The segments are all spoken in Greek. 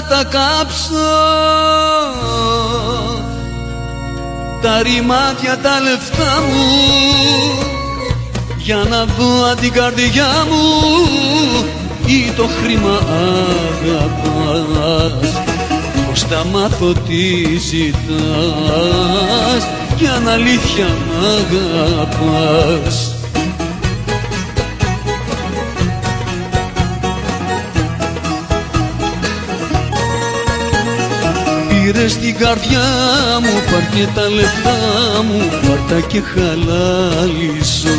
τα κάψω τα ρημάτια τα λεφτά μου για να δω αν την καρδιά μου ή το χρήμα αγαπάς. Πώς θα μάθω τι ζητάς κι αν αλήθεια μ' αγαπάς. Πήρες την καρδιά μου, πάρ' και τα λεφτά μου, πάρ' τα και χαλάλισου.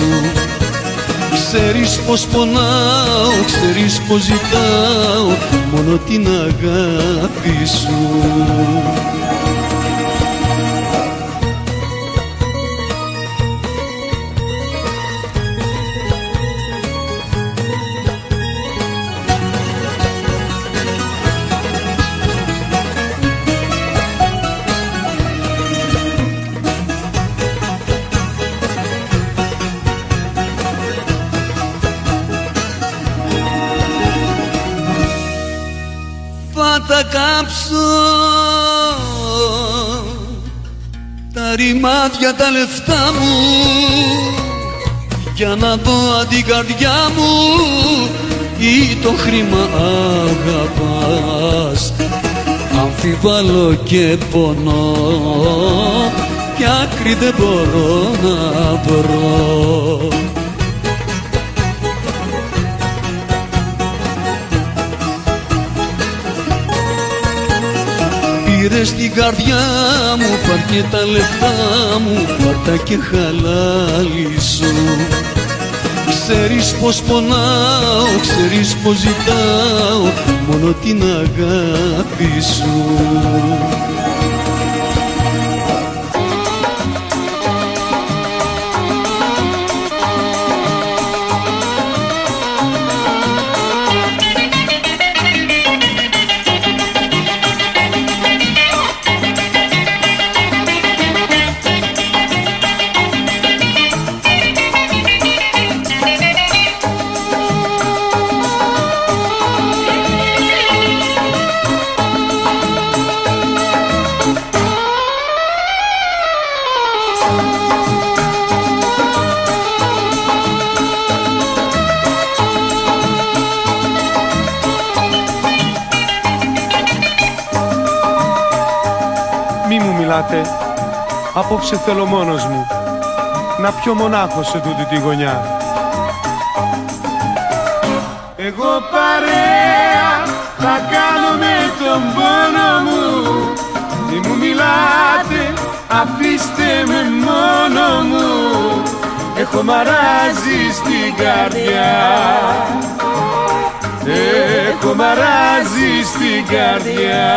Ξέρεις πως πονάω, ξέρεις πως ζητάω μόνο την αγάπη σου. Θα τα κάψω τα ρημάτια τα λεφτά μου για να δω αν την καρδιά μου ή το χρήμα αγαπάς. Αμφιβάλλω και πονώ κι άκρη δεν μπορώ να βρω. Πήρες την καρδιά μου, πάρ' και τα λεφτά μου, πάρ' τα και χαλάλισου. Ξέρεις πως πονάω, ξέρεις πως ζητάω μόνο την αγάπη σου. Μη μου μιλάτε, απόψε θέλω μόνος μου να πιω μονάχος σε τούτη τη γωνιά. Εγώ παρέα θα κάνω με τον πόνο μου. Μη μου μιλάτε, αφήστε με μόνο μου. Έχω μαράζει στην καρδιά, έχω μαράζει στην καρδιά.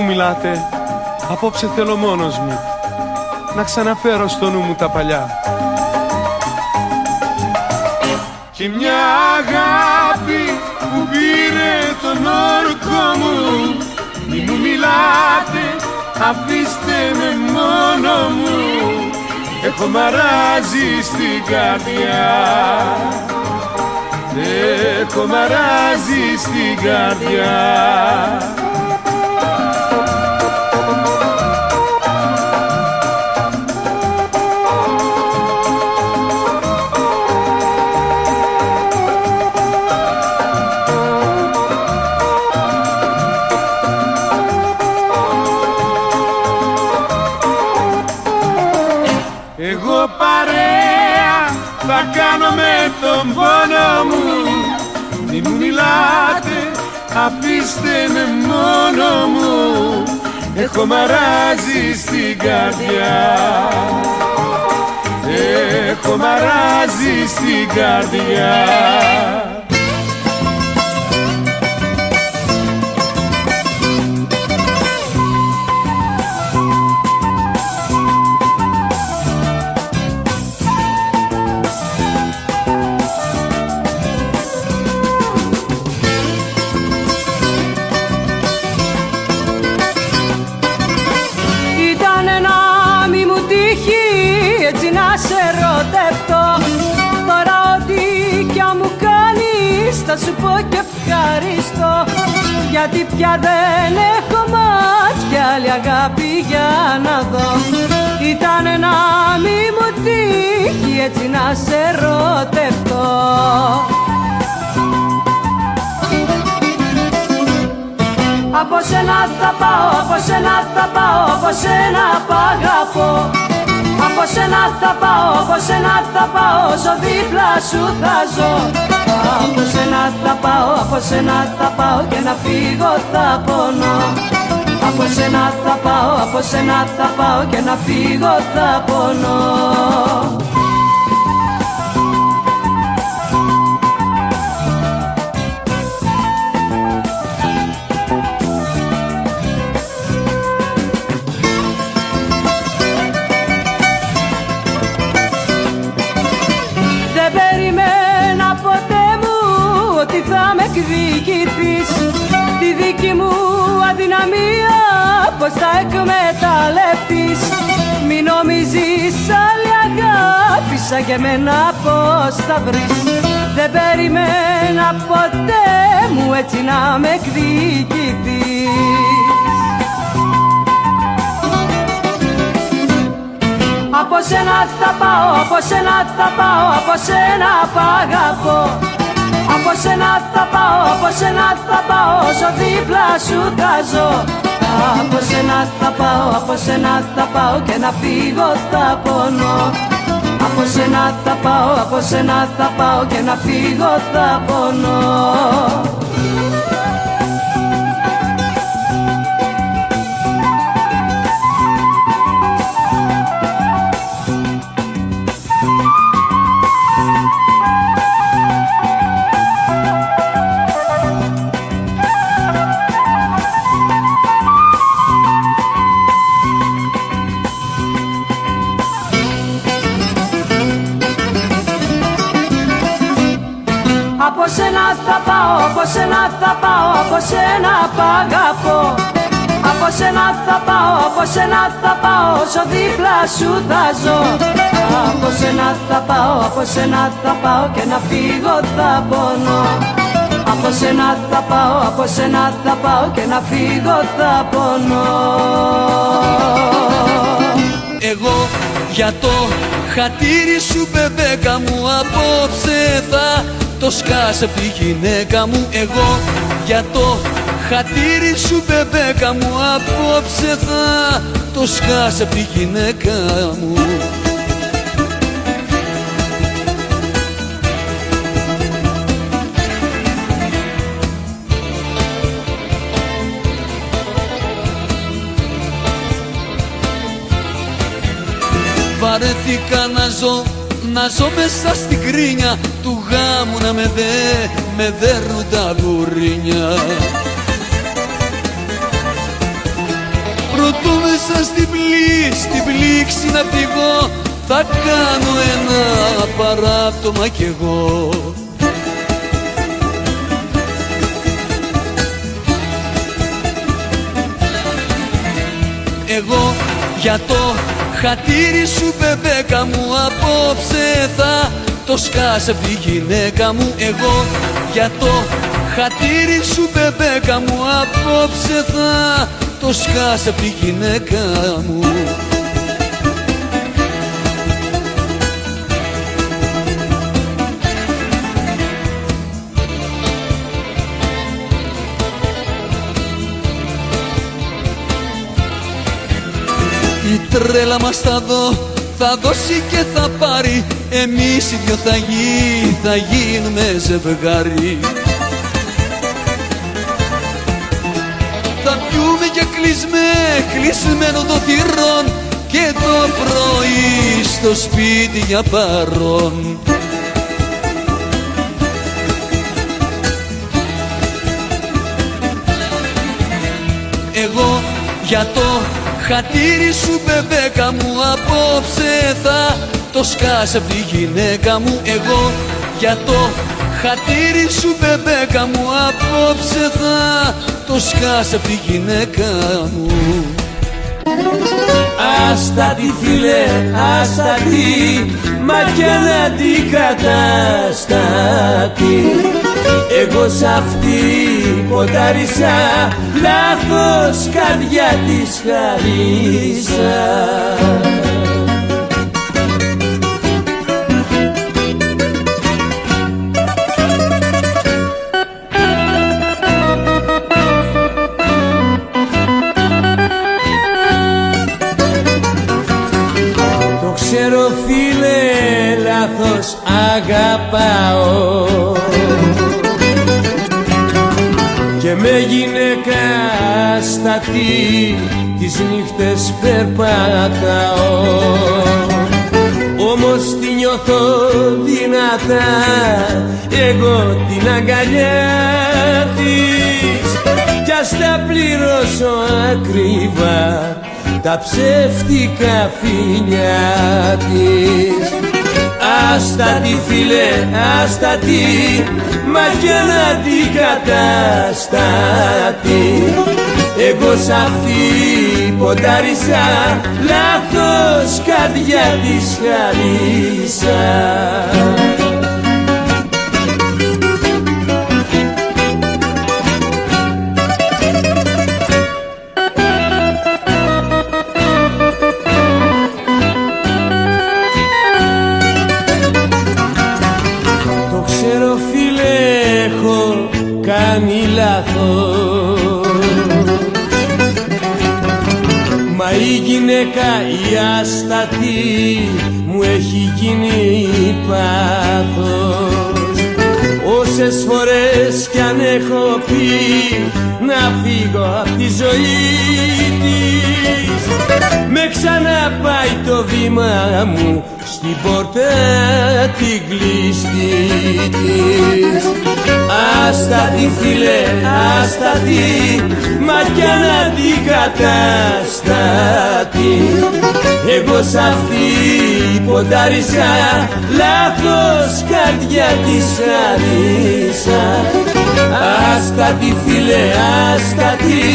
Μιλάτε, απόψε θέλω μόνος μου να ξαναφέρω στο νου μου τα παλιά. Και μια αγάπη που πήρε τον όρκο μου. Μη μου μιλάτε, αφήστε με μόνο μου. Έχω μαράζει στην καρδιά, έχω μαράζει στην καρδιά. Εγώ παρέα θα κάνω με τον πόνο μου. Μη μου μιλάτε, αφήστε με μόνο έχω μαράζει στην καρδιά, έχω μαράζει στην καρδιά. Έτσι να σε ερωτευτώ, τώρα ό,τι κι αν μου κάνεις θα σου πω και ευχαριστώ, γιατί πια δεν έχω μάτια άλλη αγάπη για να δω. Ήτανε να μη μου τύχει έτσι να σε ερωτευτώ. Από σένα θα πάω, από σένα θα πάω, από σένα π' αγαπώ. Από σένα θα πάω, από σένα θα πάω, όσο δίπλα σου θα ζω. Από σένα θα πάω, από σένα θα πάω και να φύγω θα πονώ. Από σένα θα πάω, από σένα θα πάω και να φύγω θα πονώ. Θα με εκδικηθείς, τη δική μου αδυναμία πως θα εκμεταλλευτείς. Μην νομίζεις άλλη αγάπη σαν και εμένα πως θα βρεις. Δεν περιμένα ποτέ μου έτσι να με εκδικηθείς. Από σένα θα πάω, από σένα θα πάω, από σένα π' αγαπώ. Από σένα θα πάω, από σένα θα πάω, όσο δίπλα σου θα ζω. Από σένα θα πάω, από σένα θα πάω και να φύγω θα πονώ. Από σένα θα πάω, από σένα θα πάω και να φύγω θα πονώ. Από σένα θα πάω, από σένα θα πάω, από σένα π' αγαπώ. Από σένα θα πάω, από σένα θα πάω, όσο δίπλα σου θα ζω. Από σένα θα πάω, από σένα θα πάω και να φύγω θα πονώ. Από σένα θα πάω, από σένα θα πάω και να φύγω θα πονώ. Εγώ για το χατήρι σου μπεμπέκα μου απόψε θα το σκάσε απ' τη γυναίκα μου. Εγώ για το χατήρι σου μπεμπέκα μου απόψε θα το σκάσε απ' τη γυναίκα μου. Βαρέθηκα να ζω μέσα στην κρίνια του γάμου, να με δέρνουν τα γουρίνια. Προτού μέσα στην πλήξη να φύγω, θα κάνω ένα παράπτωμα κι εγώ. Εγώ για το χατήρι σου μπεμπέκα μου απόψε θα το σκάσε απ' τη γυναίκα μου. Εγώ για το χατήρι σου μπεμπέκα μου απόψε θα το σκάσε απ' τη γυναίκα μου. Η τρέλα μας θα δώσει και θα πάρει. Εμείς οι δυο θα γίνουμε ζευγάρι. θα πιούμε και κλεισμένο το θυρών και το πρωί στο σπίτι για παρόν. Εγώ για το χατήρι σου μπεμπέκα μου απόψε θα το σκάσω απ' τη γυναίκα μου. Εγώ για το χατήρι σου μπεμπέκα μου απόψε θα το σκάσω απ' τη γυναίκα μου. Άστατη φίλε, άστατη, μα κι αν αντικατάστατη. Εγώ σ' αυτή ποντάρισα, λάθος καρδιά της χαρίσα. Ξέρω φίλε, λάθος αγαπάω και με γυναίκα στατή τις νύχτες περπατάω. Όμως τη νιώθω δυνατά εγώ την αγκαλιά της κι ας τα πληρώσω ακριβά τα ψεύτικα φιλιά της. Άστατη φίλε, άστατη, μα κι αν αντικατάστατη. Εγώ σ' αυτή ποντάρισα, λάθος καρδιά της χαρίσα. Κάνει λάθος, μα η γυναίκα η άστατη μου έχει γίνει πάθος. Όσες φορές κι αν έχω πει να φύγω απ' τη ζωή της, με ξαναπάει το βήμα μου στην πόρτα την κλειστή της. Άστατη φίλε, άστατη, μα κι αν αντικατάστατη. Εγώ σ' αυτή ποντάρισα, λάθος καρδιά της χαρίσα. Άστατη φίλε, άστατη,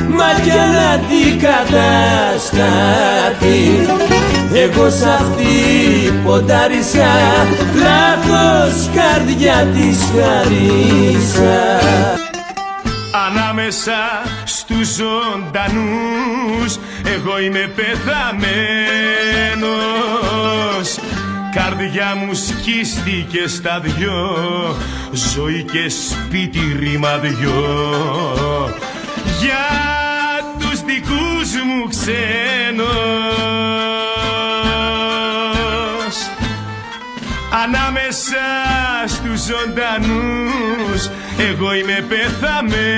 μα κι αν αντικατάστατη. Εγώ σ' αυτή ποντάρισα, λάθος καρδιά της χαρίσα. Ανάμεσα στους ζωντανούς εγώ είμαι πεθαμένος. Καρδιά μου σκίστηκε στα δυο, ζωή και σπίτι ρήμα δυο. Για τους δικούς μου ξένος. Ανάμεσα στους ζωντανούς εγώ είμαι πεθαμένος.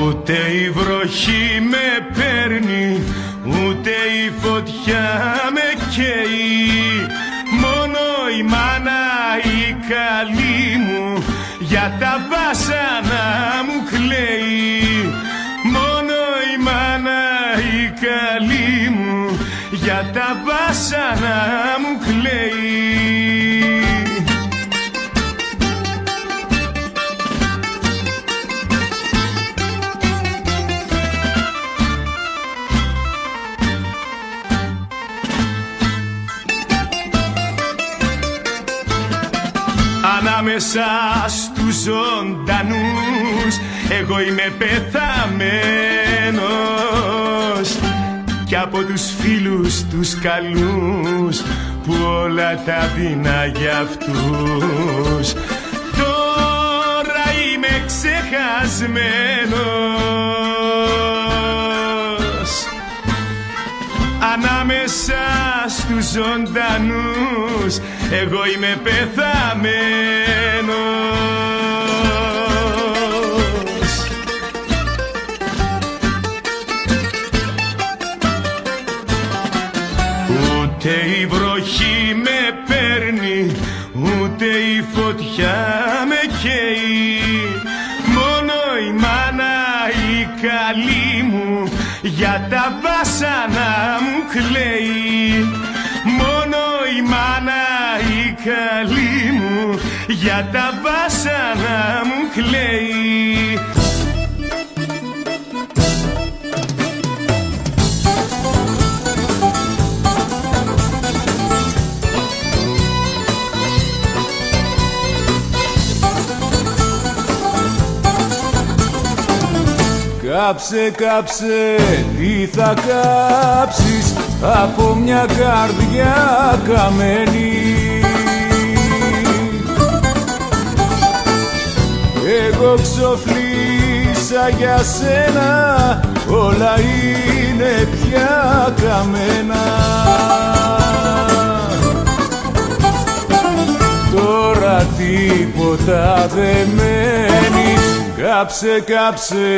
Ούτε η βροχή με παίρνει, ούτε η φωτιά με καίει. Μόνο η μάνα η καλή μου για τα βάσανα μου κλαίει. Μόνο η μάνα η καλή μου για τα βάσανα μου κλαίει. Ανάμεσα στους ζωντανούς εγώ είμαι πεθαμένος. Κι από τους φίλους τους καλούς που όλα τα δίνα για αυτούς, τώρα είμαι ξεχασμένος. Ανάμεσα ζωντανούς, εγώ είμαι πεθαμένος. Ούτε η βροχή με παίρνει, ούτε η φωτιά με καίει, μόνο η μάνα η καλή μου για τα βάσανα μου κλαίει. Μόνο η μάνα η καλή μου για τα βάσανα μου κλαίει. Κάψε, κάψε, τι θα κάψεις από μια καρδιά καμένη. Εγώ ξοφλήσα για σένα, όλα είναι πια καμένα. Τώρα τίποτα δεν μένει. Κάψε, κάψε,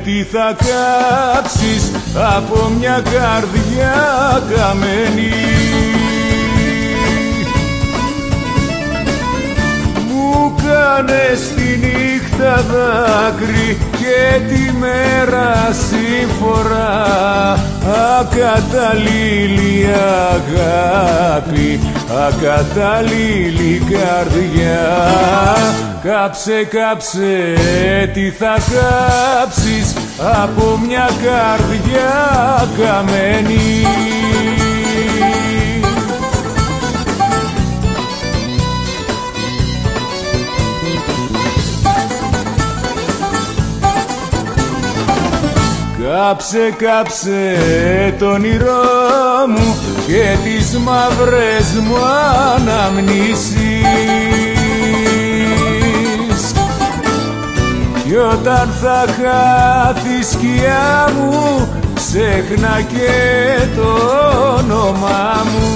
τι θα κάψεις από μια καρδιά καμένη. Μου κάνες τη νύχτα δάκρυ και τη μέρα σύμφορα, ακαταλήλη αγάπη, ακαταλήλη καρδιά. Κάψε, κάψε, τι θα κάψεις από μια καρδιά καμένη. Κάψε, κάψε το όνειρό μου και τις μαύρες μου αναμνήσεις. Κι όταν θα χάθει η σκιά μου, ξέχνα και το όνομά μου.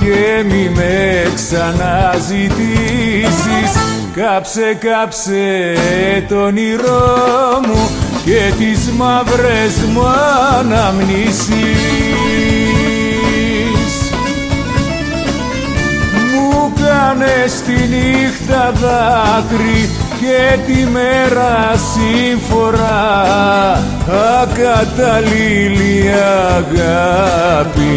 Και μη με ξαναζητήσεις. Κάψε, κάψε το όνειρό μου και τις μαύρες μου αναμνήσεις. Μου κάνες τη νύχτα δάκρυ και τη μέρα σύμφορα, ακαταλήλη αγάπη,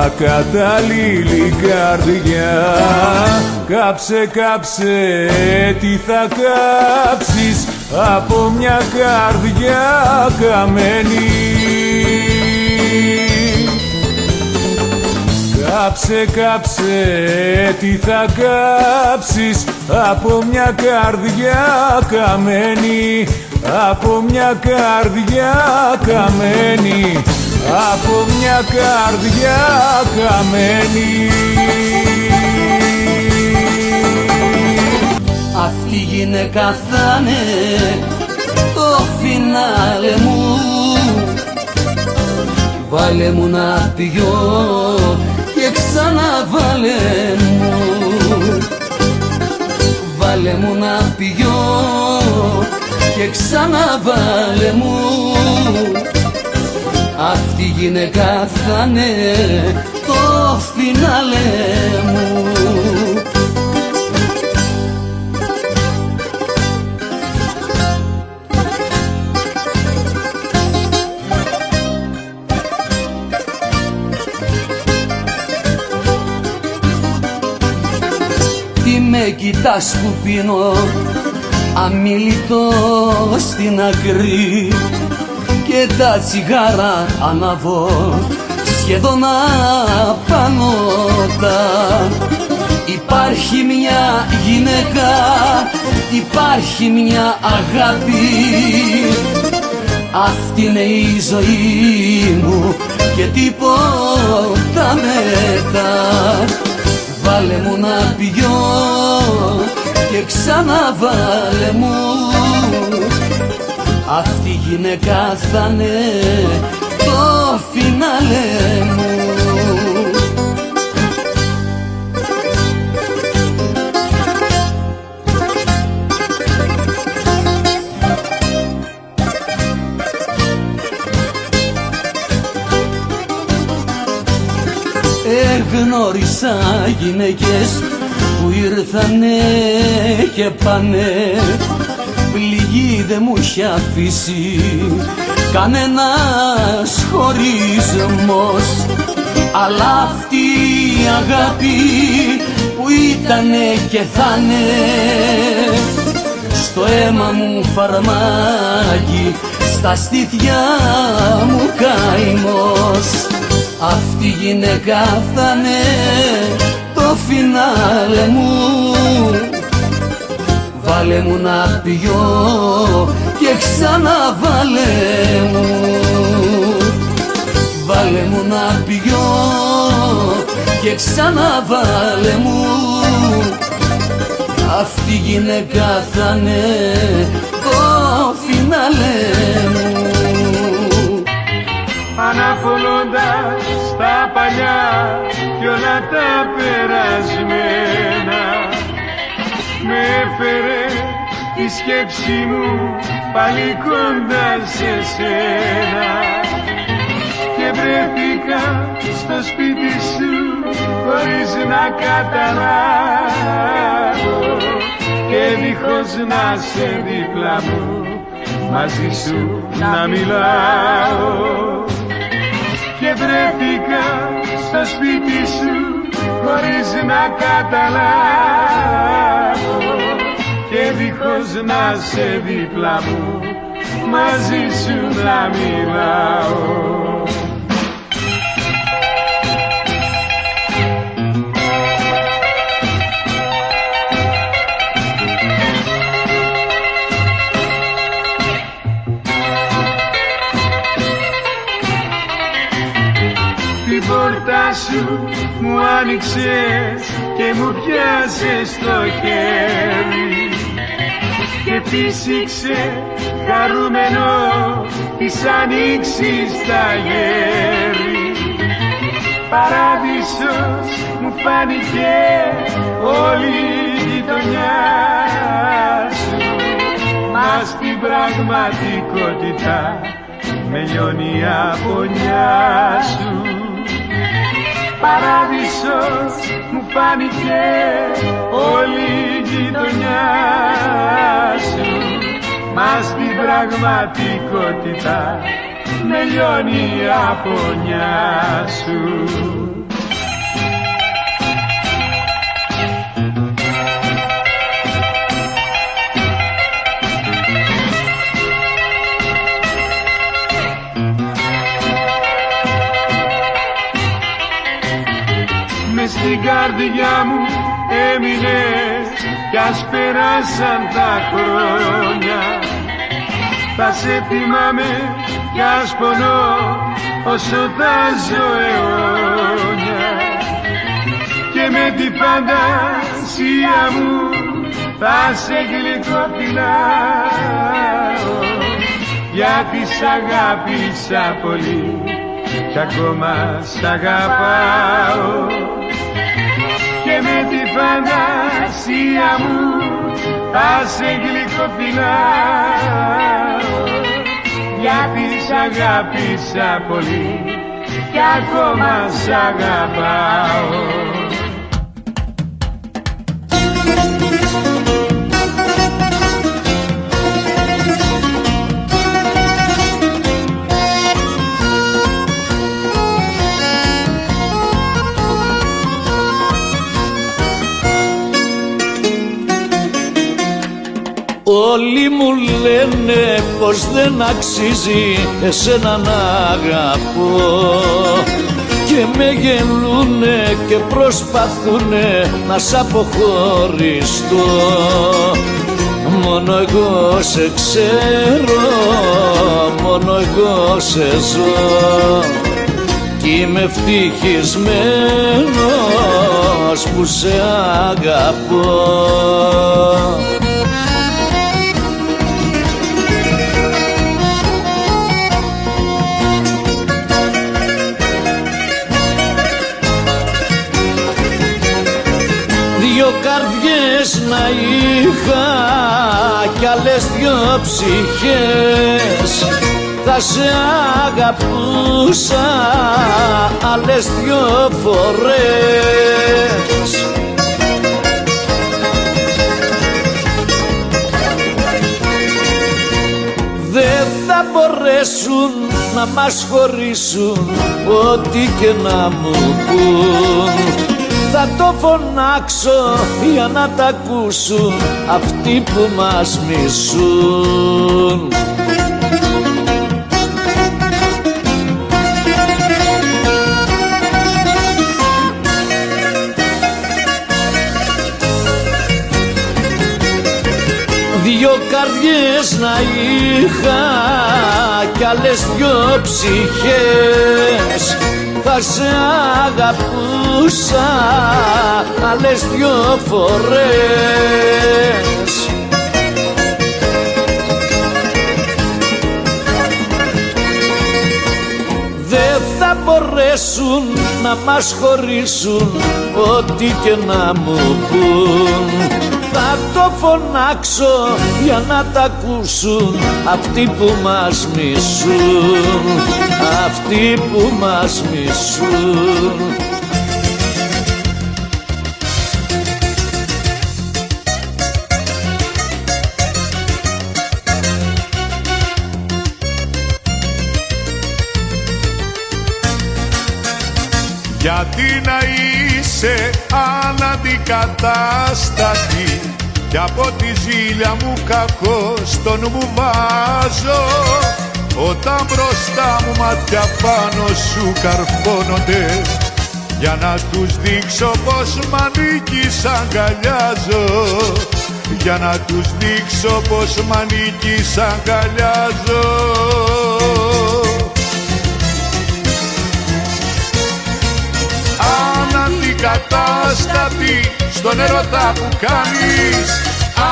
ακαταλήλη καρδιά. Κάψε, κάψε, τι θα κάψεις από μια καρδιά καμένη. Κάψε, κάψε, τι θα κάψεις από μια καρδιά καμένη, από μια καρδιά καμένη, από μια καρδιά καμένη. Αυτή η γυναίκα θα είναι το φινάλε μου. Βάλε μου να πιω και ξαναβάλε μου. Βάλε μου να πιω και ξαναβάλε μου. Αυτή η γυναίκα θα είναι το φινάλε μου. Με κοιτάς που πίνω αμίλητο στην άκρη και τα τσιγάρα αναβώ σχεδόν απανότα. Υπάρχει μια γυναίκα, υπάρχει μια αγάπη, αυτή είναι η ζωή μου και τίποτα μετά. Βάλε μου να πιω και ξαναβάλε μου. Αυτή η γυναίκα θα είναι το γνώρισα γυναίκες που ήρθανε και πάνε, πληγή δεν μου είχε αφήσει κανένας χωρισμός. Αλλά αυτή η αγάπη που ήτανε και θα'ναι στο αίμα μου φαρμάκι, στα στήθια μου καημός. Αυτή η γυναίκα θα'ναι το φινάλε μου. Βάλε μου να πιω και ξαναβάλε μου. Βάλε μου να πιω και ξαναβάλε μου. Αυτή η γυναίκα θα'ναι το φινάλε μου. Αναπολώντας τα παλιά κι όλα τα περασμένα, με έφερε η σκέψη μου πάλι κοντά σε σένα και βρέθηκα στο σπίτι σου χωρίς να καταλάβω και δίχως να σε δίπλα μου μαζί σου να μιλάω. Και βρέθηκα στο σπίτι σου χωρίς να καταλάβω και δίχως να σε δίπλα μου μαζί σου να μιλάω. Την πόρτα σου μου άνοιξες και μου πιάσες το χέρι και φύσηξε χαρούμενο της ανοίξεις τα γέρι. Παράδεισος μου φάνηκε όλη η γειτονιά σου, μα στην πραγματικότητα με λιώνει η απονιά σου. Παράδεισος μου φάνηκε όλη η γειτονιά σου, μα στην πραγματικότητα με λιώνει η απονιά σου. Στην καρδιά μου έμεινες κι ας περάσαν τα χρόνια, θα σε θυμάμαι κι ας πονώ όσο θα ζω αιώνια και με τη φαντασία μου θα σε γλυκοφυλάω γιατί σ' αγάπησα πολύ κι ακόμα σ' αγαπάω και με τη φαντασία μου θα σε γλυκοφυλάω γιατί σ' αγάπησα πολύ κι ακόμα σ' αγαπάω. Όλοι μου λένε πως δεν αξίζει εσένα να αγαπώ και με γελούνε και προσπαθούνε να σ' αποχωριστώ. Μόνο εγώ σε ξέρω, μόνο εγώ σε ζω κι είμαι ευτυχισμένος που σε αγαπώ. Δυο καρδιές να είχα κι άλλες δυο ψυχές, θα σε αγαπούσα άλλες δυο φορές. Δεν θα μπορέσουν να μας χωρίσουν, ό,τι και να μου πουν. Θα το φωνάξω για να τ' ακούσουν αυτοί που μας μισούν. Δυο καρδιές να είχα κι άλλες δυο ψυχές, θα σε αγαπούσα άλλες δυο φορές. Δεν θα μπορέσουν να μας χωρίσουν, ό,τι και να μου πουν. Θα το φωνάξω για να τ' ακούσουν αυτοί που μας μισούν, αυτοί που μας μισούν. Γιατί να είσαι αναντικατάστατη, κι από τη ζήλια μου κακός τον μου βάζω. Όταν μπροστά μου μάτια πάνω σου καρφώνονται, για να τους δείξω πως μ' ανήκεις αγκαλιάζω, για να τους δείξω πως μ' ανήκεις αγκαλιάζω. Αναντικατάστατη στον ερώτα που κάνεις,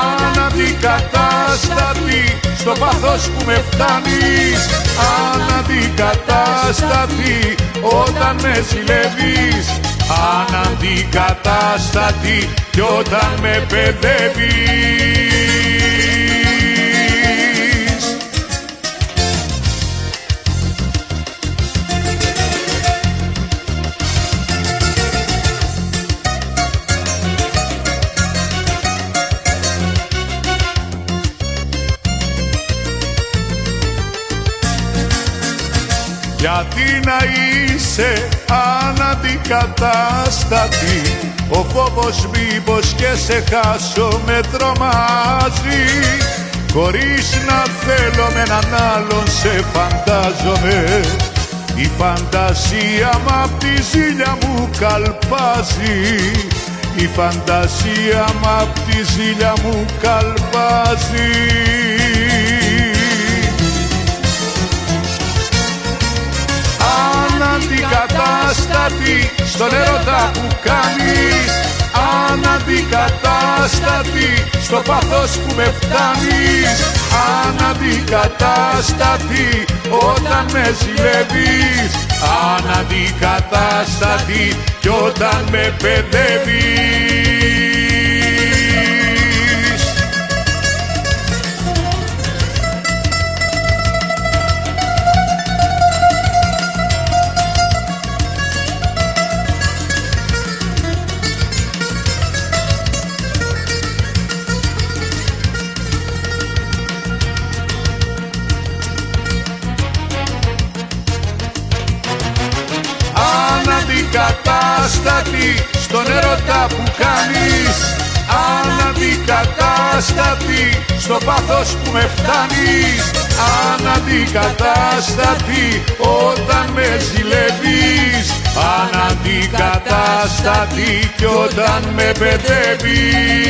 αναντικατάστατη στο πάθος που με φτάνεις, αναντικατάστατη όταν με ζηλεύεις, αναντικατάστατη κι όταν με παιδεύεις. Γιατί να είσαι αναντικατάστατη, ο φόβος μήπως και σε χάσω με τρομάζει. Χωρίς να θέλω με έναν άλλον σε φαντάζομαι, η φαντασία μ' απ' τη ζήλια μου καλπάζει, η φαντασία μ' απ' τη ζήλια μου καλπάζει. Αναντικατάστατη στον ερώτα που κάνεις, αναντικατάστατη στο πάθος που με φτάνεις, αναντικατάστατη όταν με ζηλεύεις, αναντικατάστατη κι όταν με παιδεύεις. Αναντικατάστατη στον ερώτα που κάνεις, αναντικατάστατη στο πάθος που με φτάνεις, αναντικατάστατη όταν με ζηλεύεις, αναντικατάστατη κι όταν με παιδεύεις.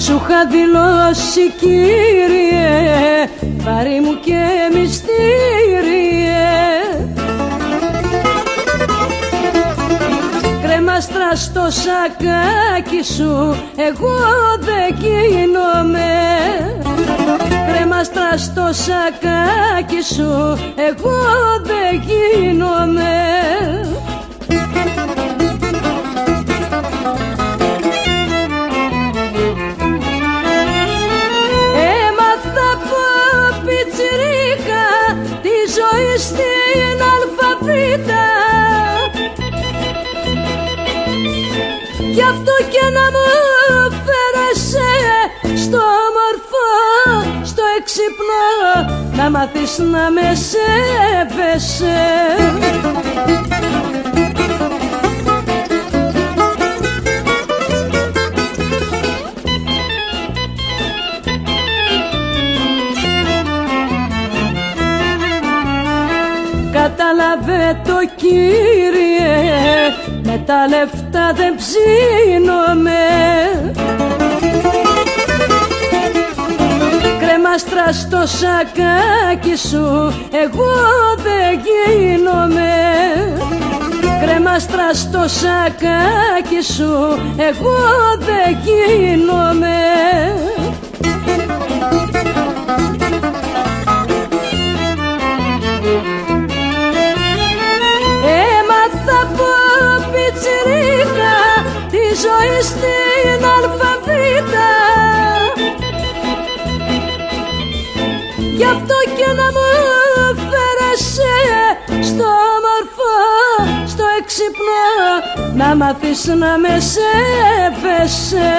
Σου είχα δηλώσει, Κύριε, βάρη μου και μυστήριε, κρέμαστρα στο σακάκι σου εγώ δεν γίνομαι, κρέμαστρα στο σακάκι σου εγώ δεν γίνομαι. Γι' αυτό και να μου φέρεσαι στο όμορφο, στο έξυπνο, να μάθεις να με σέβεσαι. Κατάλαβε το κύριε, με τα λεφτά δεν ψήνομαι. Κρεμάστρα στο σακάκι σου, εγώ δεν γίνομαι. Κρεμάστρα στο σακάκι σου, εγώ δεν γίνομαι. Ζωή στην αλφαβήτα. Γι' αυτό και να μου φέρεσαι στο όμορφο, στο έξυπνο, να μάθεις να με σέβεσαι.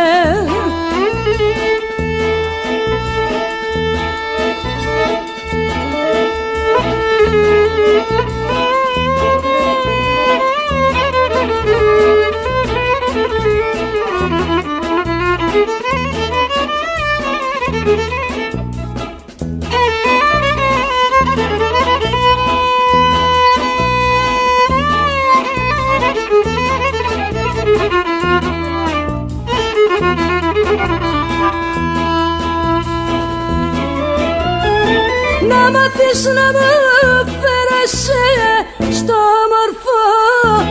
Να μάθεις να μου φέρεσαι στο όμορφο,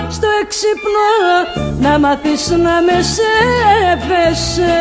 στο έξυπνο, να μάθεις να με σέβεσαι.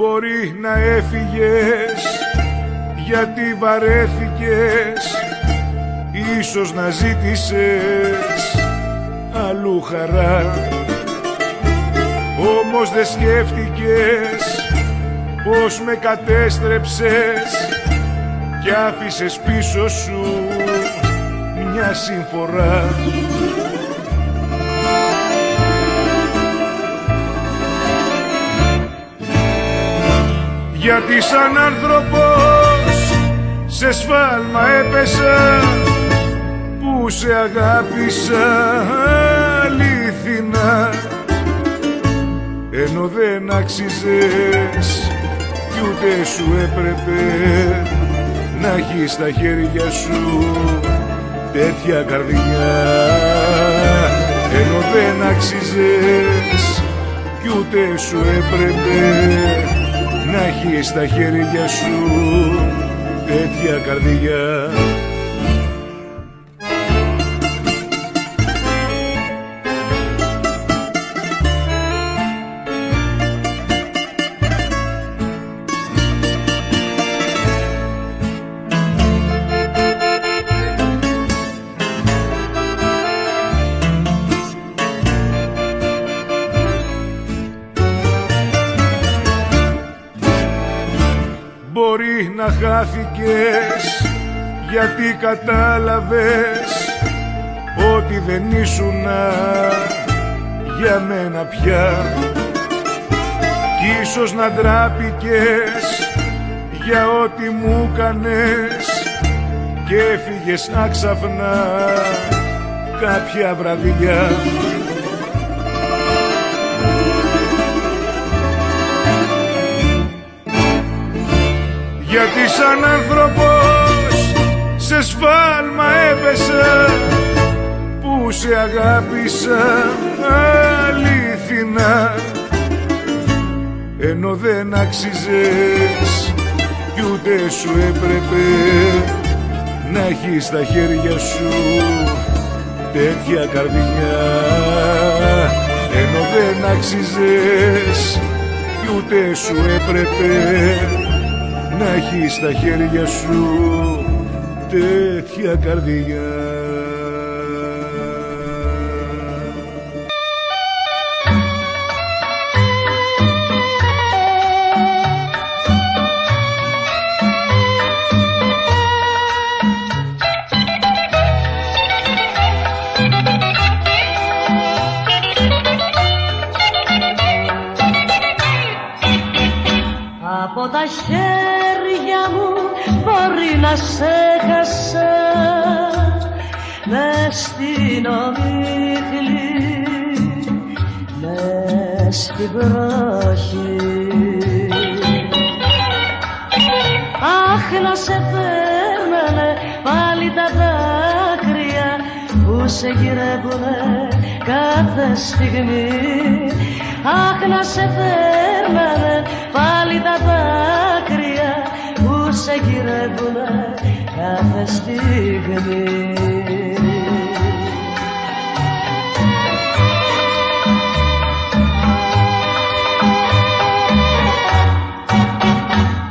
Μπορεί να έφυγες γιατί βαρέθηκες, ίσως να ζήτησες αλλού χαρά. Όμως δεν σκέφτηκες πως με κατέστρεψες κι άφησες πίσω σου μια συμφορά. Γιατί σαν άνθρωπος σε σφάλμα έπεσα, που σε αγάπησα αλήθινα, ενώ δεν άξιζες κι ούτε σου έπρεπε να έχεις στα χέρια σου τέτοια καρδιά. Ενώ δεν άξιζες κι ούτε σου έπρεπε να έχεις στα χέρια σου τέτοια καρδιά. Μπορεί να χάθηκες γιατί κατάλαβες ότι δεν ήσουνα για μένα πια, κι ίσως να ντράπηκες για ό,τι μου κάνες και έφυγες άξαφνα κάποια βραδιά. Γιατί σαν άνθρωπος σε σφάλμα έπεσα, που σε αγάπησα αλήθινα, ενώ δεν άξιζες κι ούτε σου έπρεπε να έχεις στα χέρια σου τέτοια καρδιά. Ενώ δεν άξιζες κι ούτε σου έπρεπε να έχεις στα χέρια σου τέτοια καρδιά. Από τα χέρια μου μπορεί να σε χάσα μες στην ομίχλη, μες στην βροχή. Αχ, να σε φέρνανε πάλι τα δάκρυα που σε γυρεύουνε κάθε στιγμή. Αχ, να σε φέρνανε πάλι τα δάκρυα που σε γυρεύουνε κάθε στιγμή.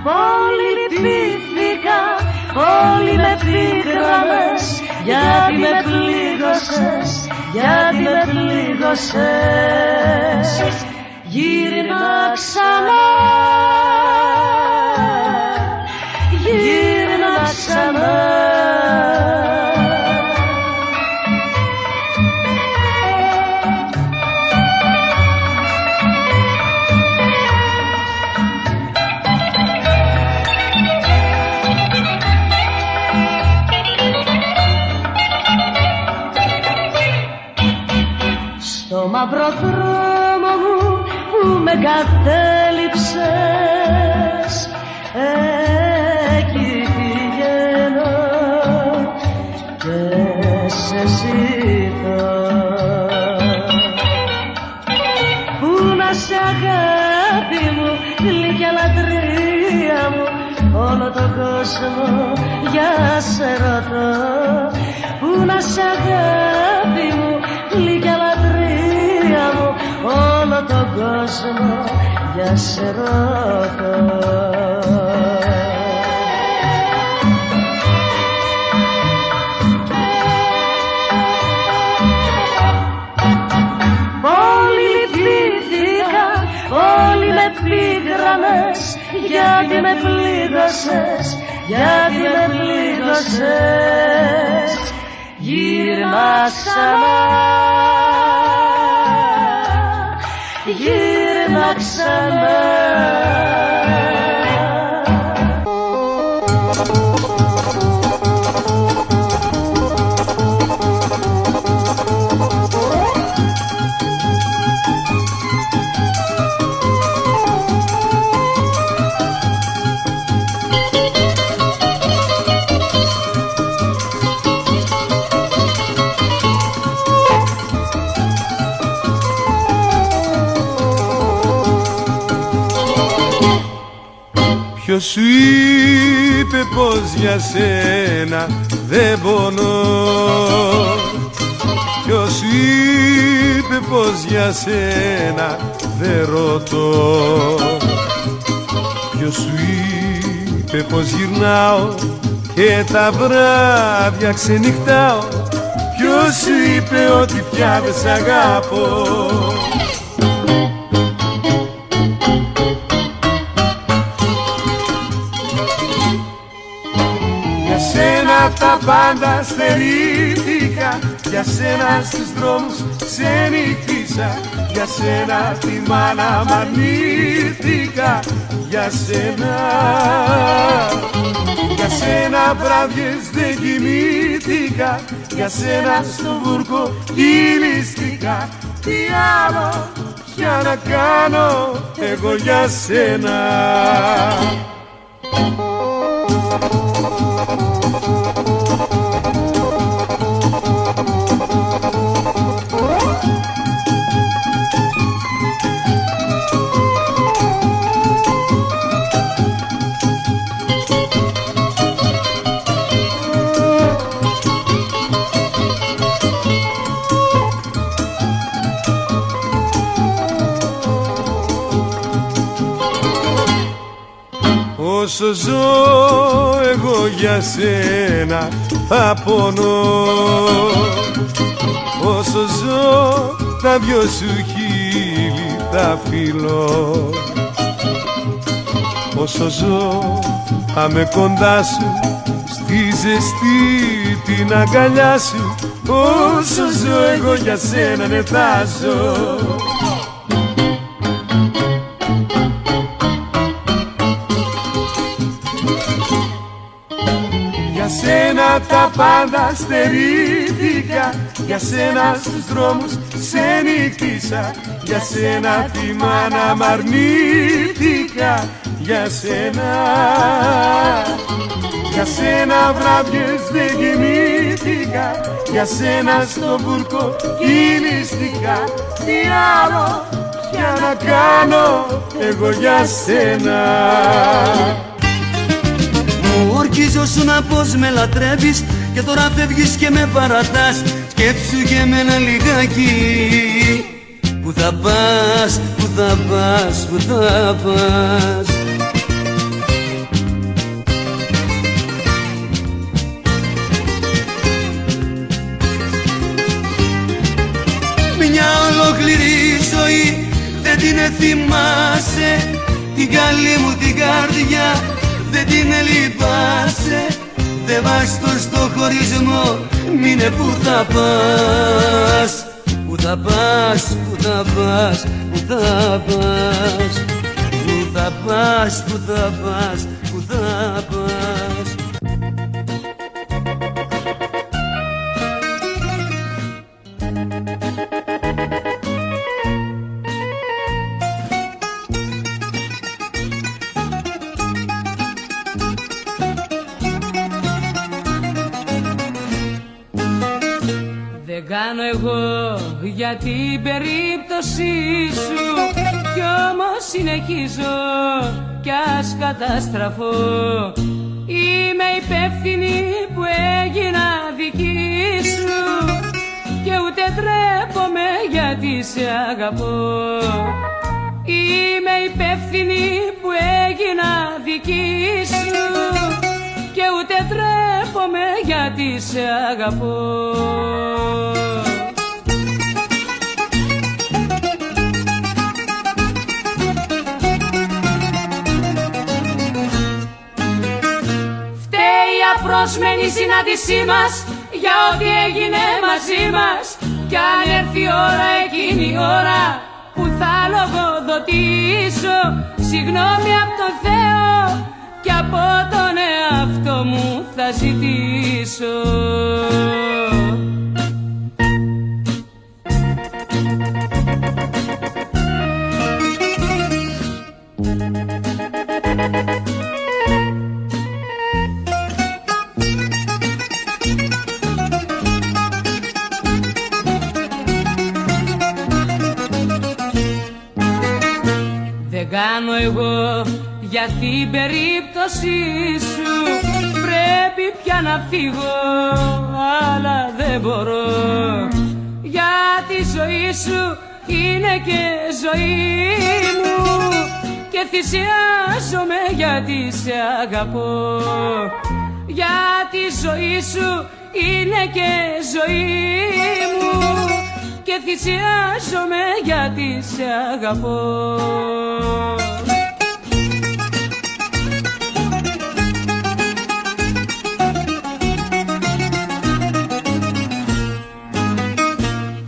Πολύ λυπήθηκα, πολύ με πίκρανες, γιατί με πλήγωσες, γιατί με πλήγωσες. Γύρνα ξανά, γύρνα ξανά. Στο μαύρο δρόμο μου που με κατέληψες, εκεί πηγαίνω και σε ζητώ. Πού να σε αγάπη μου, γλυκιά λατρεία μου, όλο τον κόσμο για σε ρωτώ. Πού να σε αγάπη μου, γλυκιά λατρεία μου, όλο τον κόσμο για σε ρωτώ. Πολύ λυπήθηκα, πολύ με πίκρανες, γιατί με πλήγωσες, γιατί με πλήγωσες. Γύρνα ξανά, γύρνα ξανά. Ποιος σου είπε πως για σένα δεν πονώ? Ποιος σου είπε πως για σένα δεν ρωτώ? Ποιος σου είπε πως γυρνάω και τα βράδια ξενυχτάω? Ποιος σου είπε ότι πια δεν σ' αγάπω? Τα πάντα στερήθηκα, για σένα στους δρόμους ξενυχτήσα, για σένα τη μάνα μ' αρνήθηκα, για σένα, για σένα βράδιες δεν κοιμήθηκα, για σένα στο βούρκο κυλίστηκα. Τι άλλο πια να κάνω εγώ για σένα? Όσο ζω εγώ για σένα θα πονώ, όσο ζω τα δυο σου χείλη θα φιλώ, όσο ζω θα με κοντά σου στη ζεστή την αγκαλιά σου, όσο ζω εγώ για σένα ναι θα ζω. Για σένα τα πάντα στερήθηκα, για σένα στους δρόμους ξενύχτησα, για σένα τη μάνα μ' αρνήθηκα, για σένα. Για σένα βράδιες δεν κοιμήθηκα, για σένα στο βούρκο κυλιστικά. Τι άλλο πια να κάνω εγώ για σένα. Μου ορκίζωσουν πως με λατρεύεις και τώρα φεύγεις και με παρατάς. Σκέψου και εμένα λιγάκι. Πού θα πας, πού θα πας, πού θα πας. Μια ολόκληρη ζωή δεν την θυμάσαι, την καλή μου την καρδιά δεν την λυπάσαι. Δεν βάζεις το στο χωρισμό, μείνε που θα πας. Που θα πας, που θα πας, που θα πας. Που θα πας, που θα πας, που θα πας. Δεν κάνω εγώ για την περίπτωσή σου, κι όμως συνεχίζω κι ας καταστραφώ. Είμαι υπεύθυνη που έγινα δική σου και ούτε τρέπομαι γιατί σε αγαπώ. Είμαι υπεύθυνη που έγινα δική σου και ούτε τρέπομαι γιατί σε αγαπώ. Φταίει η απρόσμενη συνάντησή μας για ό,τι έγινε μαζί μας, κι αν έρθει η ώρα εκείνη η ώρα που θα λογοδοτήσω, συγγνώμη από τον Θεό κι από τον εαυτό μου θα ζητήσω. Δεν κάνω εγώ για την περίπτωσή σου, πρέπει πια να φύγω αλλά δεν μπορώ. Για τη ζωή σου είναι και ζωή μου και θυσιάζομαι γιατί σε αγαπώ. Για τη ζωή σου είναι και ζωή μου και θυσιάζομαι γιατί σε αγαπώ.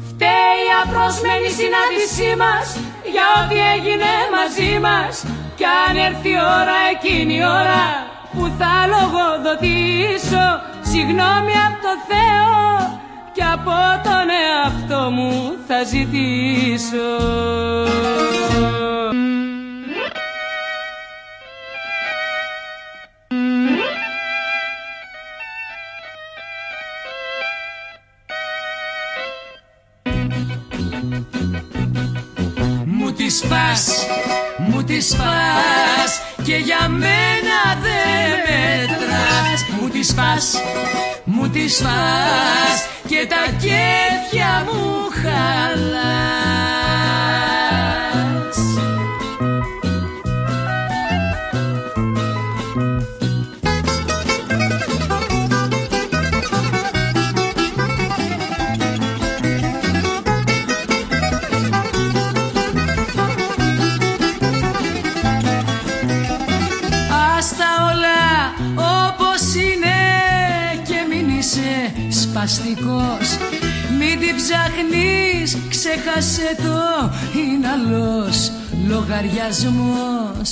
Φταίει η απρόσμενη συνάντησή μας για ό,τι έγινε μαζί μας, κι αν έρθει η ώρα εκείνη η ώρα που θα λογοδοτήσω, συγγνώμη από το Θεό κι από τον εαυτό μου θα ζητήσω. Μου τη σπάς, μου τη σπάς και για μένα δεν μετράς. Μου τη σπάς, μου τη σπάς και τα κέφια μου χαλάς. ψάχνεις, ξέχασε το, είναι άλλος λογαριασμός.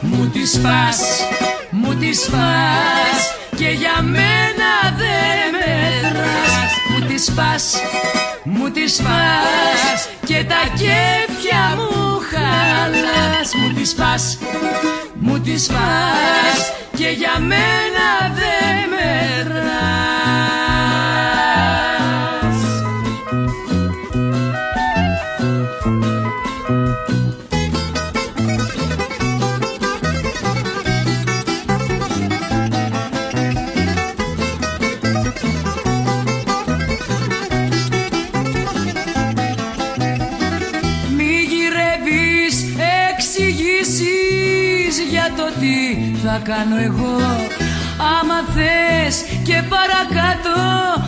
Μου τη σπάς, μου τη σπάς και για μένα δεν μετράς. Μου τη σπάς, μου τη σπάς και τα κέφια μου χαλάς. Μου τη σπάς, μου τη σπάς και για μένα δεν μετράς. Θα κάνω εγώ, άμα θες και παρακάτω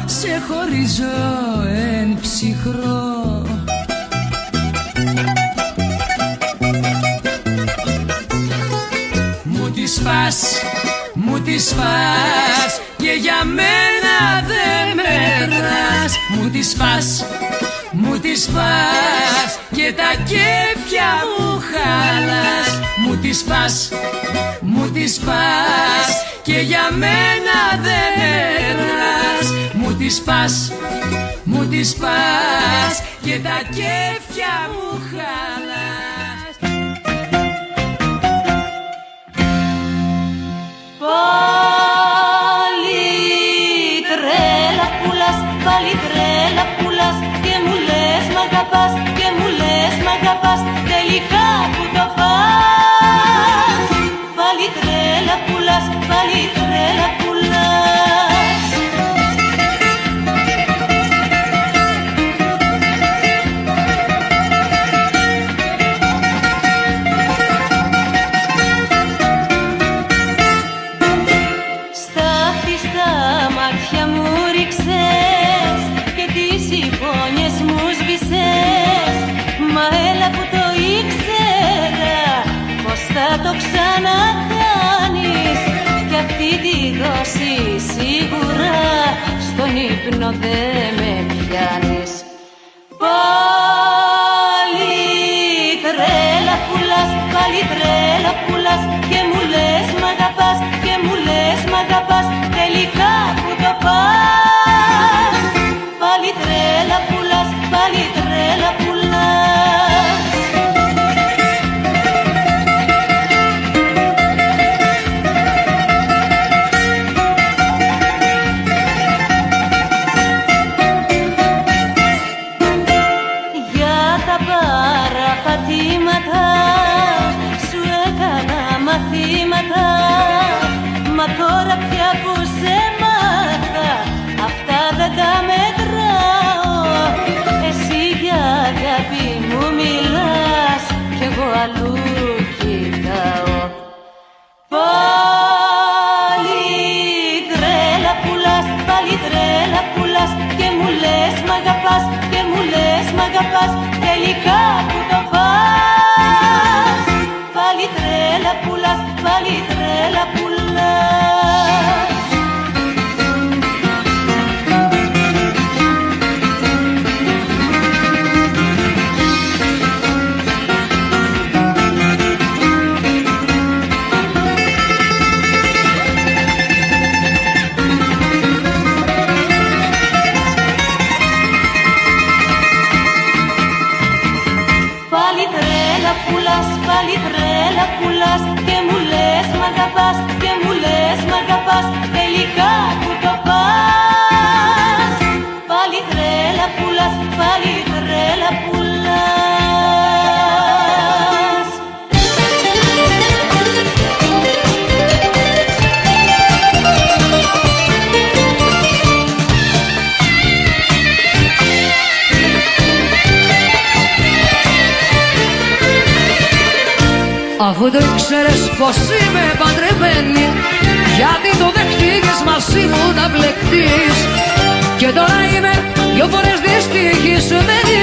σε χωρίζω εν ψυχρό. Μου τη σπάς, μου τη σπάς και για μένα δεν μετράς. Μου τη σπάς, μου τη σπάς και τα κέφια μου χαλάς. Μου τη σπάς, μου τη σπάς και για μένα δεν μετράς. Μου τη σπάς, μου τη σπάς και τα κέφια μου χαλάς. Πάλι τρέλα πουλάς, πάλι τρέλα πουλάς και μου λες μ' αγαπάς, και μου λες μ' αγαπάς, τελικά που το πας. Πάλι τρέλα πουλάς, πάλι τρέλα πουλάς. Στάχτη στα μάτια μου ρίξες και τις υπόνοιες μου σβησες. Μα έλα που το ήξερα πως θα το ξανακάνεις, κι αυτή τη δόση σίγουρα στον ύπνο δεν με πιάνεις. Πάλι τρέλα πουλάς, πάλι τρέλα πουλάς και μου λες μ' αγαπάς, και μου λες μ' αγαπάς, τελικά που το πας. Πάλι τρέλα πουλάς, πάλι τρέλα πουλάς. Για τα παραπατήματα σου έκανα μαθήματα, μα τώρα πια που σε μάθα αυτά δεν τα μετράω. Εσύ για αγάπη μου μιλάς κι εγώ αλλού κοιτάω. Πάλι τρέλα πουλάς, πάλι τρέλα πουλάς και μου λες μ' αγαπάς, και μου λες μ' αγαπάς, τελικά που το πας. Πάλι τρέλα πουλάς, πάλι τρέλα πουλάς. Πάλι τρέλα πουλάς, πάλι τρέλα πουλάς και μου λες μ' αγαπάς, και μου λες μ' αγαπάς, τελικά που το πας. Πάλι τρέλα πουλάς, πάλι τρέλα πουλάς. Αφού το ήξερες πως είμαι παντρεμένη, γιατί το δεχτήκες μαζί μου να μπλεχτείς. Και τώρα είμαι 2 φορές δυστυχισμένη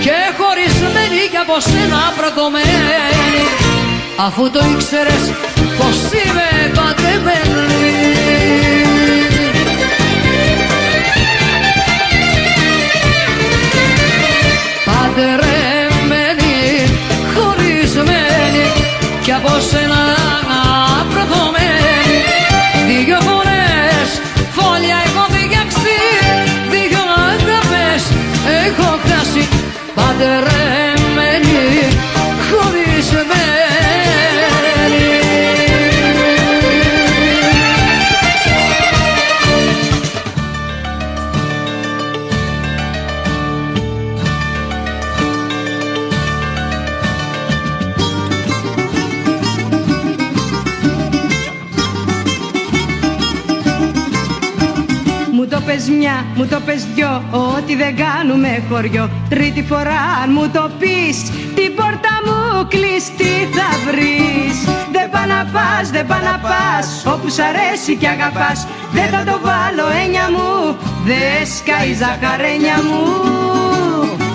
και χωρισμένη κι από σένα πρωτομένη. αφού το ήξερες πως είμαι παντρεμένη. Παντρεμένη, χωρισμένη κι από σένα προδομένη. Δύο φορές φόλια έχω φτιάξει, δύο αγάπες έχω χάσει. Παντρεμένη, χωρισμένη. Μου το πες μια, μου το πες δυο, ότι δεν κάνουμε χωριό. Τρίτη φορά αν μου το πεις, την πόρτα μου κλειστή θα βρεις. Δεν πά να πας, δεν πά να πας, όπου σ' αρέσει κι αγαπάς. Δεν θα το βάλω έννοια μου, δεν σκάει ζαχαρένια μου.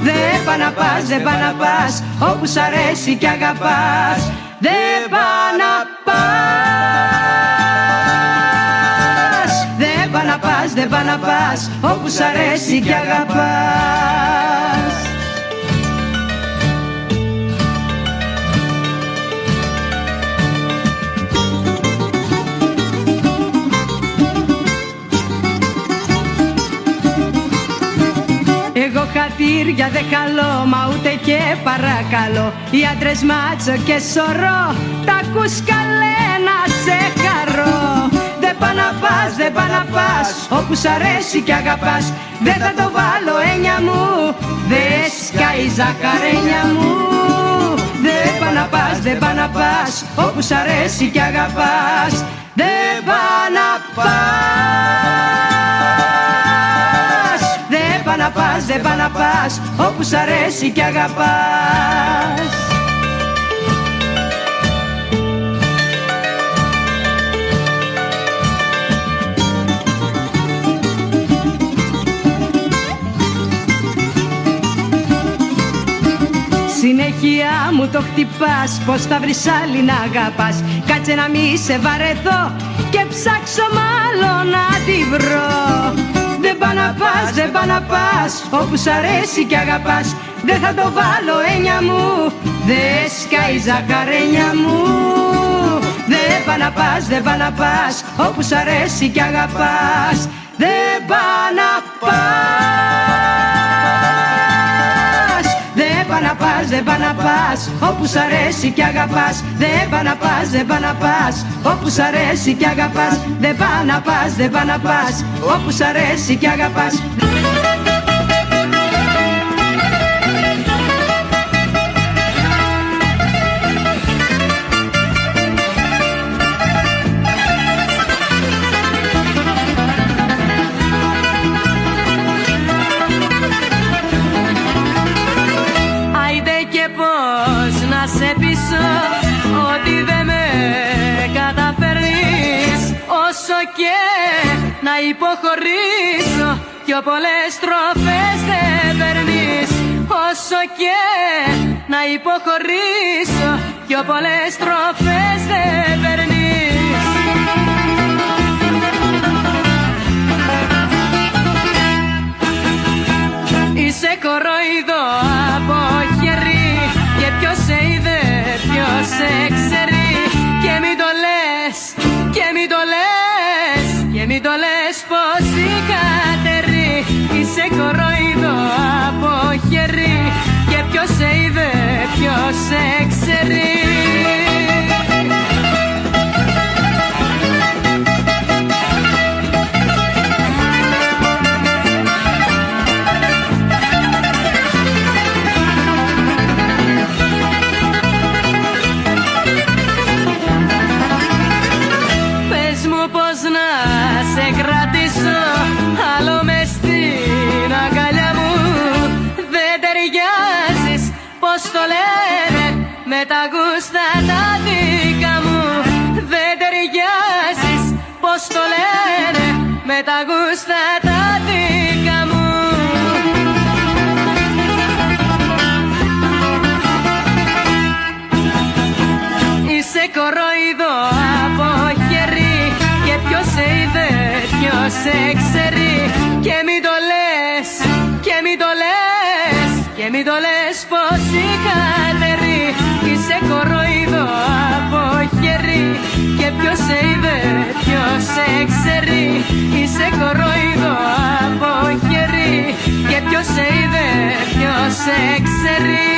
Δεν πά να πας, δεν πά να πας, όπου σ' αρέσει κι αγαπάς. Δεν πά να πας, δεν πά να πας, δεν πά να πας, όπου σ' αρέσει κι αγαπάς. Εγώ χατήρια δεν χαλώ, μα ούτε και παρακαλώ. Οι άντρες μάτσο και σωρό, τα ακούς καλέ να σε χαρώ. Δεν πά να πας, δεν πά να πας, όπου σ' αρέσει κι αγαπάς. Δεν θα το βάλω έννοια μου, δεν σκάει ζαχαρένια μου. Δεν πά να πας, δεν πά να πας, όπου σ' αρέσει κι αγαπάς. Δεν πά να πας, δεν πά να πας, δεν πά να πας, όπου σ' αρέσει κι αγαπάς. Συνέχεια μου το χτυπάς, πως θα βρεις άλλη να αγαπάς. Κάτσε να μη σε βαρεθώ και ψάξω μάλλον να τη βρω. Δεν πά να πας, δεν πά να πας, όπου σ' αρέσει κι αγαπάς. Δεν θα το βάλω έννοια μου, δεν σκάει ζαχαρένια μου. Δεν πά να πας, δεν πά να πας, όπου σ' αρέσει κι αγαπάς. Δεν πά να πας, δεν πά να πας, δεν πά να πας, όπου σ' αρέσει κι αγαπάς. Δεν πά να πας, δεν πά να πας, όπου σ' αρέσει κι αγαπάς. Δεν πά να πας, δεν πά να πας, όπου σ' αρέσει κι αγαπάς. Σε πείσω ότι δεν με καταφέρνεις, όσο και να υποχωρήσω πιο πολλές στροφές δεν παίρνεις. Όσο και να υποχωρήσω πιο πολλές στροφές δεν παίρνεις. Είσαι κοροϊδό από χέρι, και ποιος σε είδε, ποιος σε ξέρει. Και μην το λες, και μην το λες, και μην το λες πως είχα τερί. Είσαι κοροϊδό από χέρι, και ποιος σε είδε, ποιος σε ξέρει. Σε κρατήσω άλλο μες στην αγκαλιά μου. Δεν ταιριάζεις, πως το λένε, με τα γούστα τα δικά μου. Δεν ταιριάζεις, πως το λένε, με τα γούστα τα δικά μου. κοροϊδό από χέρι και ποιος σε είδε, ποιος σε ξέρει. Και μην το λες, και μην το λες, και μην το λες πως η καλερή. Είσαι κοροϊδό από χέρι και ποιος σε είδε, ποιος σε ξέρει. Είσαι κοροϊδό από χέρι και ποιος σε είδε, ποιος σε ξέρει.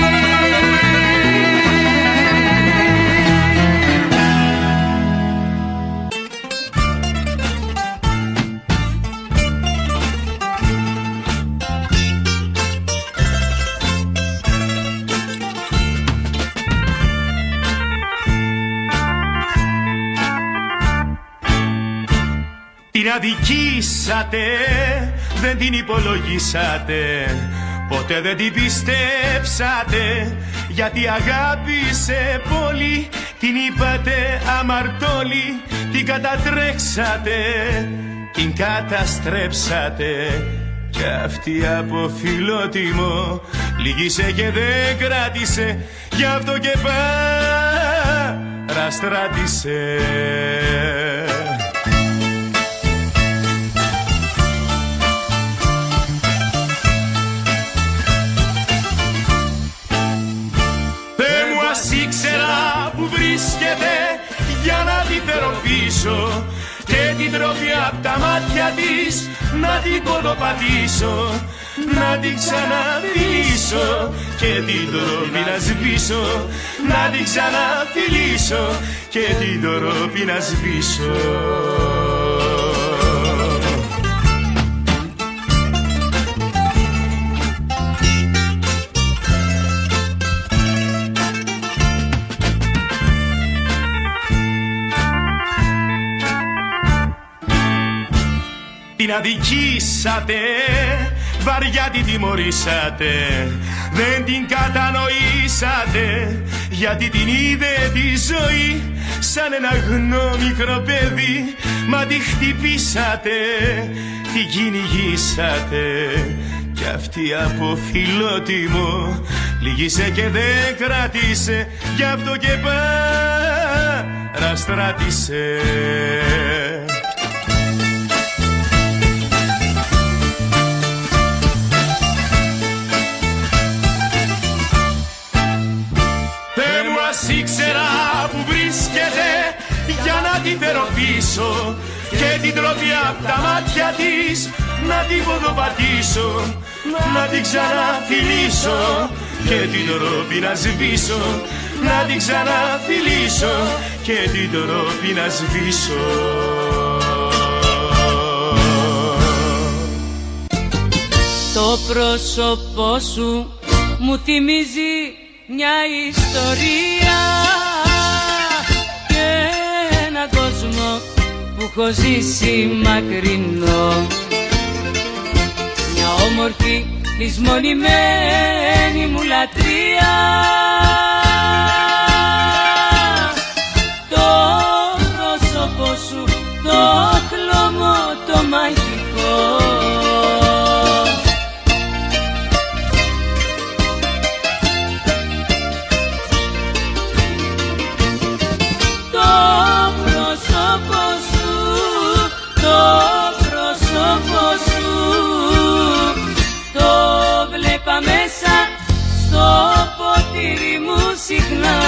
Την αδικήσατε, δεν την υπολογίσατε, ποτέ δεν την πιστέψατε, γιατί αγάπησε πολύ. Την είπατε αμαρτώλη, την κατατρέξατε, την καταστρέψατε. Κι αυτή από φιλότιμο λυγίσε και δεν κράτησε, γι' αυτό και παραστράτησε. Ήξερα που βρίσκεται για να τη φέρω πίσω και την τροφή απ' τα μάτια της να την κοντοπατήσω, να την ξαναφιλήσω και την τροφή να σβήσω, να την ξαναφιλήσω και την τροφή να σβήσω. Την αδικήσατε, βαριά την τιμωρήσατε, δεν την κατανοήσατε, γιατί την είδε τη ζωή σαν ένα γνώ μικρό παιδί. Μα τη χτυπήσατε, την κυνηγήσατε, κι αυτή από φιλότιμο λυγίσε και δεν κράτησε, γι' αυτό και παραστράτησε. Ήξερα που βρίσκεται για να τη φέρω πίσω και την τροφή απ' τα μάτια της να την ποδοπατήσω, να την ξαναφιλήσω και την τροφή να σβήσω, να την ξαναφιλήσω και την τροφή να σβήσω. Το πρόσωπό σου μου θυμίζει μια ιστορία και έναν κόσμο που έχω ζήσει μακρινό. Μια όμορφη λησμονημένη μου λατρεία. Το πρόσωπό σου, το χλωμό, το μαγικό. Μέσα στο ποτήρι μου συχνά.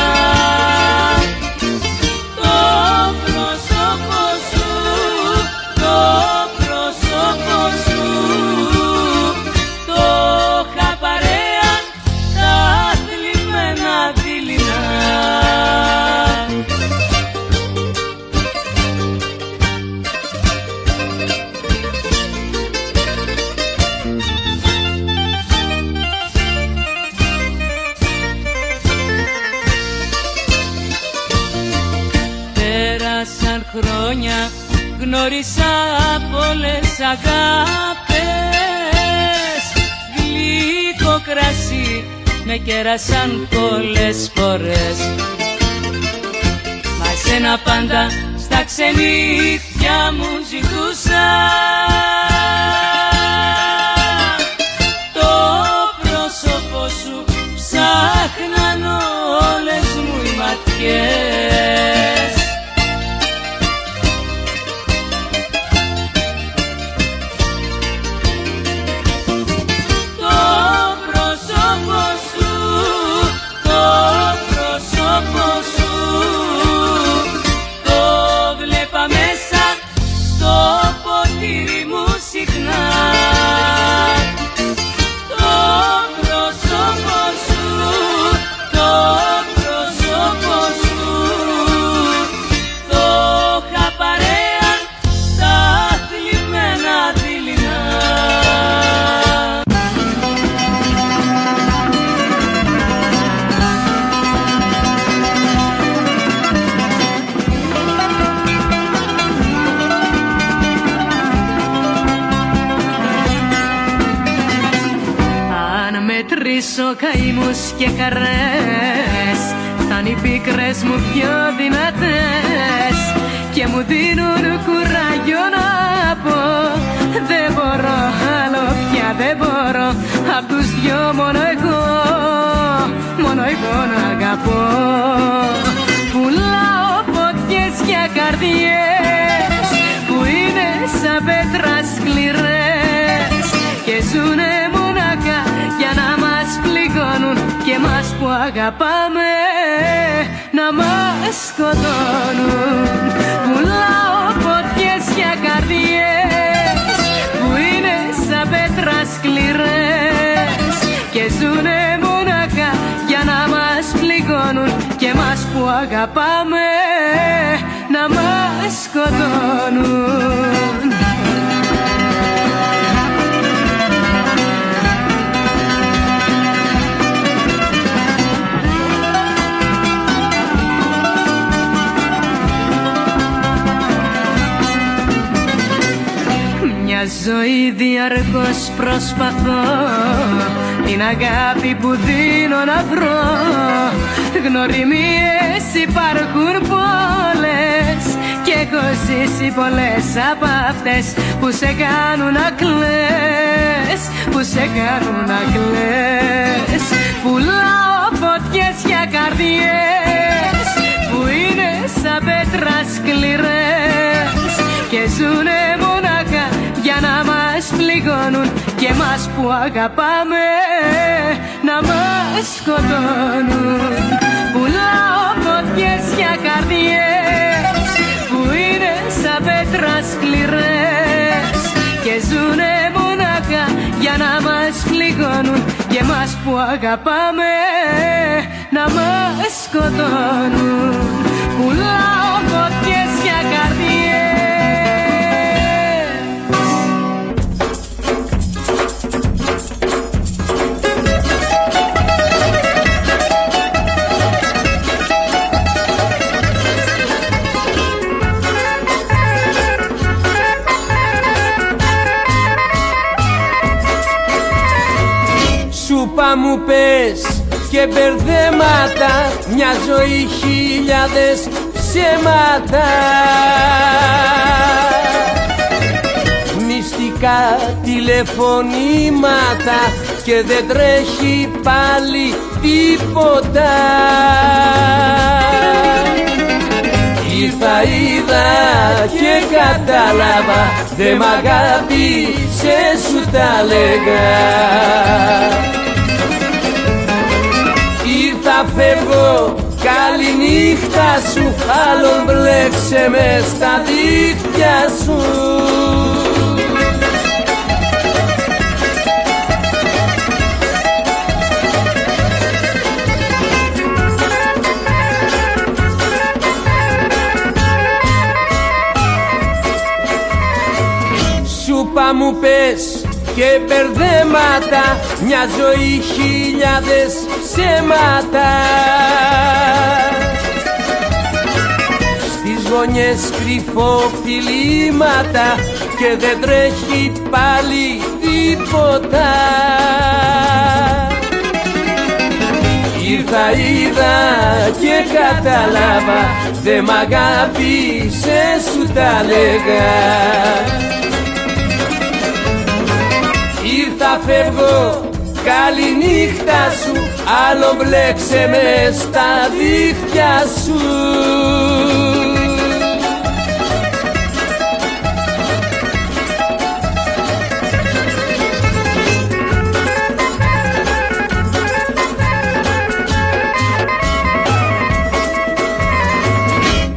Το πρόσωπο σου, το πρόσωπο σου, το είχα παρέα τα θλιμμένα δειλινά. Χρόνια γνώρισα πολλές αγάπες, γλυκό κρασί με κέρασαν πολλές φορές. Μα εσένα πάντα στα ξενύχια μου ζητούσα. Το πρόσωπο σου ψάχναν όλες μου οι ματιές. βρίσω καημούς και χαρές, φτάνει οι πίκρες μου πιο δυνατές και μου δίνουν κουράγιο να πω. Δεν μπορώ άλλο πια, δεν μπορώ, απ' τους δυο μόνο εγώ να αγαπώ. Πουλάω φωτιές για καρδιές που είναι σαν πέτρα σκληρές και ζουνε μονάχα για να μας πληγώνουν και μας που αγαπάμε να μας σκοτώνουν. Πουλάω φωτιές για καρδιές που είναι σαν πέτρα σκληρές και ζουνε μονάχα για να μας πληγώνουν και μας που αγαπάμε να μας σκοτώνουν. Μια ζωή διαρκώς προσπαθώ την αγάπη που δίνω να βρω. Γνωριμίες υπάρχουν πολλές και έχω ζήσει πολλές από αυτές που σε κάνουν να κλαις, που σε κάνουν να κλαις. Πουλάω φωτιές για καρδιές που είναι σαν πέτρα σκληρές και ζουνε μονάχα για να μας πληγώνουν και μας που αγαπάμε να μας σκοτώνουν. Πουλάω φωτιές για καρδιές που είναι σαν πέτρα σκληρές και ζουνε μονάχα για να μας πληγώνουν και μας που αγαπάμε να μας σκοτώνουν. Πουλάω φωτιές για καρδιές. Σούπα μου πες και μπερδέματα, μια ζωή χιλιάδες ψέματα. Μυστικά τηλεφωνήματα και δεν τρέχει πάλι τίποτα. Ήρθα, είδα και κατάλαβα, δε μ' αγάπησες σου τα λέγα. Ήρθα, φεύγω, καληνύχτα σου, άλλον μπλέξε μες στα δίχτυα σου. Σούπα μου πες και μπερδέματα, μια ζωή χιλιάδες ψέματα. Στις γωνιές κρυφοφιλήματα και δεν τρέχει πάλι τίποτα. Ήρθα, είδα και κατάλαβα, δε μ' αγάπησες σου τα λέγα. Ήρθα, φεύγω, καληνύχτα σου, άλλο μπλέξε μες στα δίχτυα σου.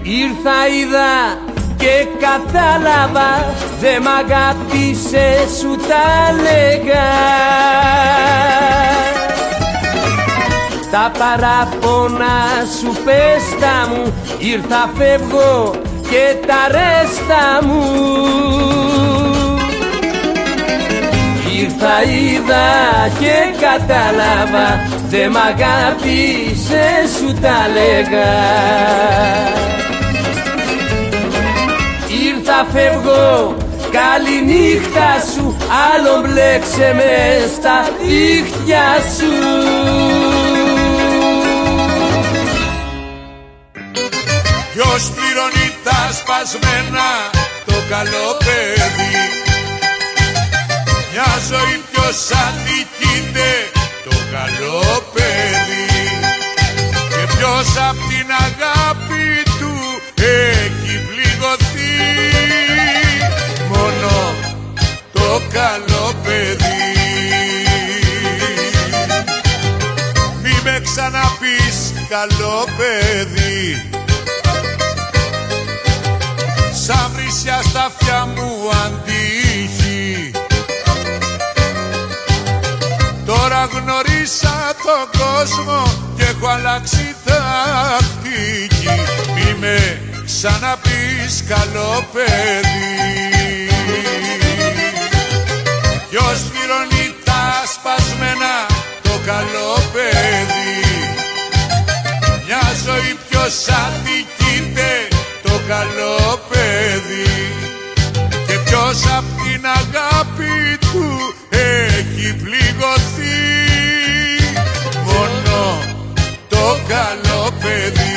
Ήρθα, είδα και κατάλαβα, δε μ' αγάπησες σου τα λέγα. Τα παράπονα σου πέστα μου, ήρθα, φεύγω και τα ρέστα μου. Ήρθα, είδα και κατάλαβα, δε μ' αγάπησες σου τα λέγα. Ήρθα, φεύγω, καληνύχτα σου, άλλο μπλέξε με στα δίχτυα σου. Ποιος πληρώνει τα σπασμένα, το καλό παιδί? Μια ζωή ποιος αδικείται, το καλό παιδί? Και ποιος απ' την αγάπη του έχει πληγωθεί? Μόνο το καλό παιδί. Μη με ξαναπείς καλό παιδί. Σαν βρυσιά στα αυτιά μου αντίχει. Τώρα γνωρίσα τον κόσμο και έχω αλλάξει τακτική. Μη με ξαναπείς καλό παιδί. Ποιος πληρώνει τα σπασμένα, το καλό παιδί? Μια ζωή ποιος αδικείται, το καλό παιδί? Και ποιος απ' την αγάπη του έχει πληγωθεί? Μόνο το καλό παιδί.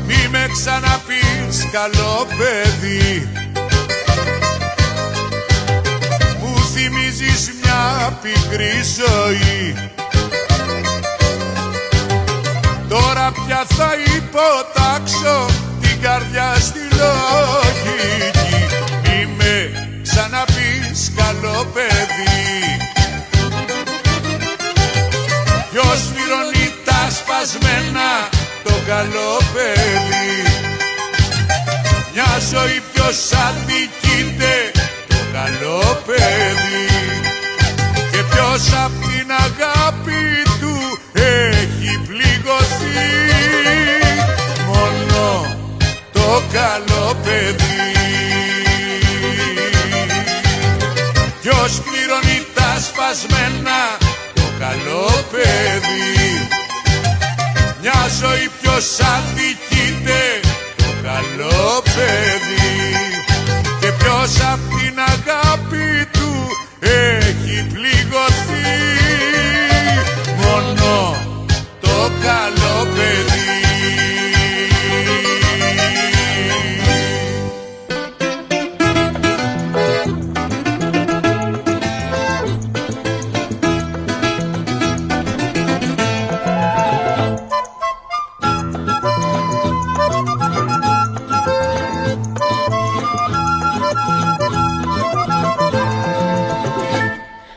Μη με ξαναπείς καλό παιδί. Μου θυμίζεις μια πικρή ζωή. Τώρα πια θα υποτάξω την καρδιά στη λογική. Μη με ξαναπείς καλό παιδί. Ποιος πληρώνει τα σπασμένα, το καλό παιδί? Μια ζωή ποιος αδικείται, το καλό παιδί? Και ποιος απ' την αγάπη του έχει πληγωθεί? Μόνο το καλό παιδί. Ποιος πληρώνει τα σπασμένα, το καλό παιδί? Μια ζωή ποιος αδικείται, το καλό παιδί? Και ποιος απ' την αγάπη του έχει πληγωθεί? Μόνο το καλό παιδί.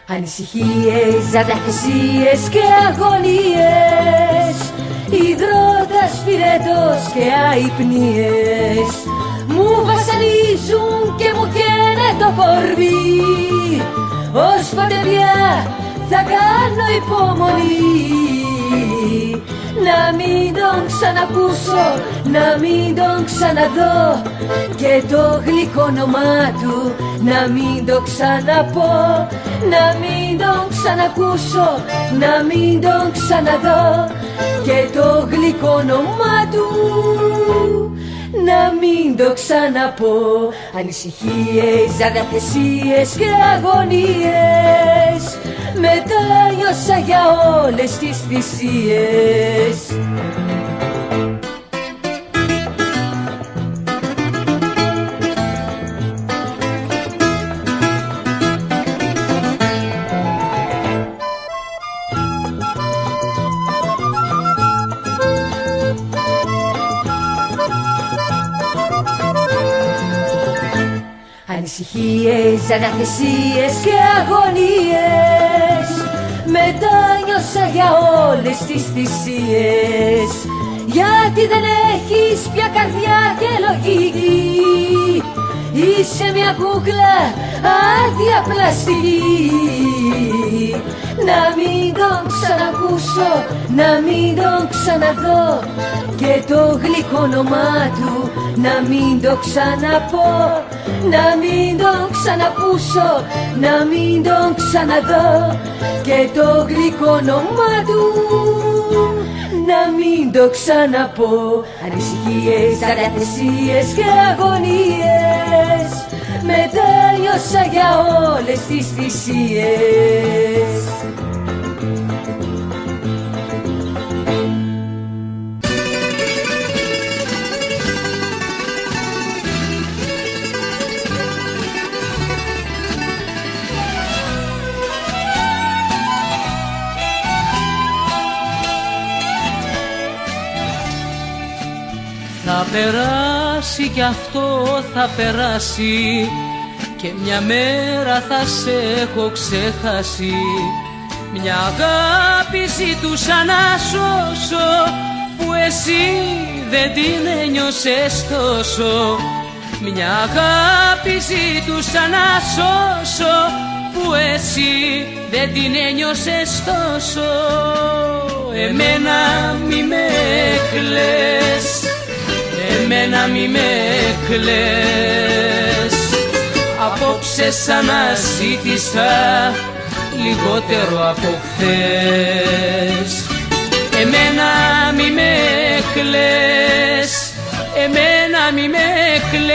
Ανησυχίες, αδαχεσίες και αγωνίες, υδρότας, πυρετός και αϊπνίες μου βασανίζουν και μου καίνε το κορμί. Ως πότε πια θα κάνω υπομονή? Να μην τον ξανακούσω, να μην τον ξαναδώ, και το γλυκό όνομά του να μην το ξαναπώ. Να μην τον ξανακούσω, να μην τον ξαναδώ, και το γλυκό όνομά του να μην το ξαναπώ. Ανησυχίες, αδαθεσίες και αγωνίες, μετάνιωσα για όλες τις θυσίες. Ανησυχίες, αναθεσίες και αγωνίες, μετάνιωσα για όλες τις θυσίες. Γιατί δεν έχεις πια καρδιά και λογική, είσαι μια κούκλα άδεια πλαστική. Να μην τον ξανακούσω, να μην τον ξαναδώ, και το γλυκό όνομά του να μην το ξαναπώ, να μην τον ξαναπούσω, να μην τον ξαναδώ και το γλυκό όνομα του να μην το ξαναπώ. Ανησυχίες, αδιαθεσίες και αγωνίες μετάνιωσα για όλες τις θυσίες. Θα περάσει κι αυτό θα περάσει και μια μέρα θα σε έχω ξεχάσει. Μια αγάπη ζητούσα να σώσω που εσύ δεν την ένιωσες τόσο. Μια αγάπη ζητούσα να σώσω που εσύ δεν την ένιωσες τόσο. Εμένα μη με κλαις, εμένα μη με κλαις. Απόψε σαν να ζήτησα λιγότερο από χθες. Εμένα μη με κλαις, εμένα μη με κλαις.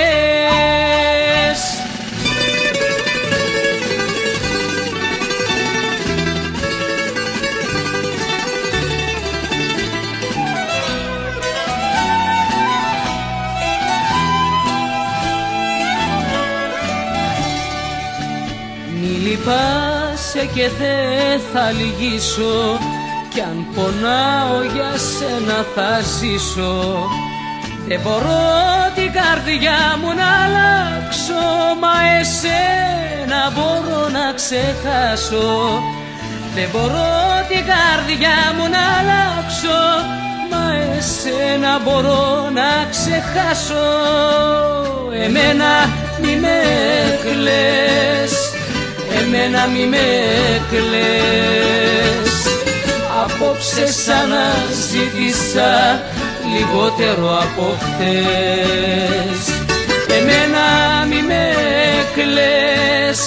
Λυπάσαι και δεν θα λυγίσω κι αν πονάω για σένα θα ζήσω. Δεν μπορώ την καρδιά μου να αλλάξω, μα εσένα μπορώ να ξεχάσω. Δεν μπορώ την καρδιά μου να αλλάξω, μα εσένα μπορώ να ξεχάσω. Εμένα μη με κλαις, εμένα μη με κλαις. Απόψε σαν να ζήτησα λιγότερο από χθες. Εμένα μη με κλαις,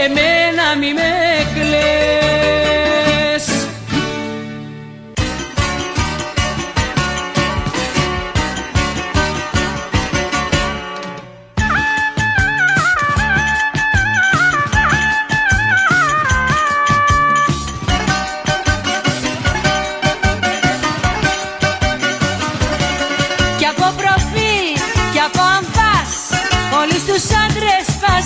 εμένα μη με κλαις.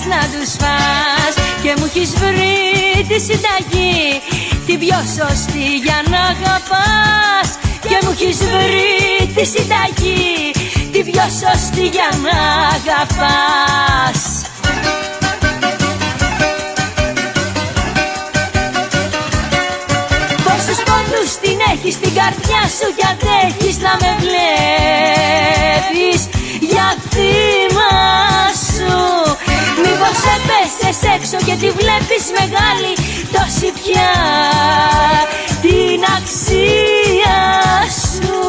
Να τους φας και μου έχεις βρει τη συνταγή την πιο σωστή για να αγαπάς. Και μου έχεις βρει τη συνταγή την πιο σωστή για να αγαπάς. Πόσους πόντους την έχεις στην καρδιά σου κι αντέχεις να με βλέπεις για θύμα σου. Μήπως έπεσες έξω και τη βλέπεις μεγάλη τόση πια την αξία σου.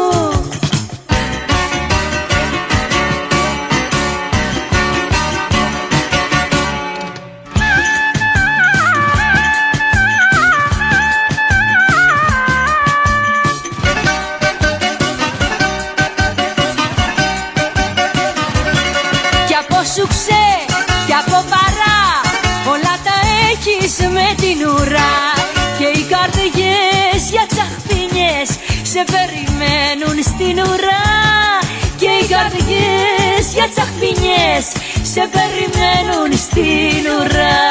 Κι από σουξέ κι από παρά όλα τα έχεις με την ουρά. Και οι καρδιές για τσαχπινιές σε περιμένουν στην ουρά. Και οι καρδιές για τσαχπινιές σε περιμένουν στην ουρά.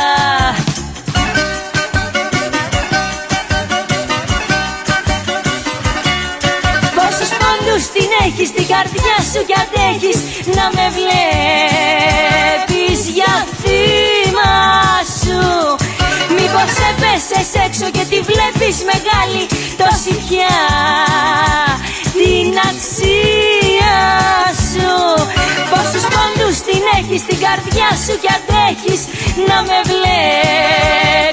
Πόσους πόντους την έχεις στην καρδιά σου κι αντέχεις να με βλέπεις για θύμα σου. Μήπως έπεσες έξω και τη βλέπεις μεγάλη τόση πια την αξία σου. Πόσους πόντους την έχεις στην καρδιά σου κι αντέχεις να με βλέπεις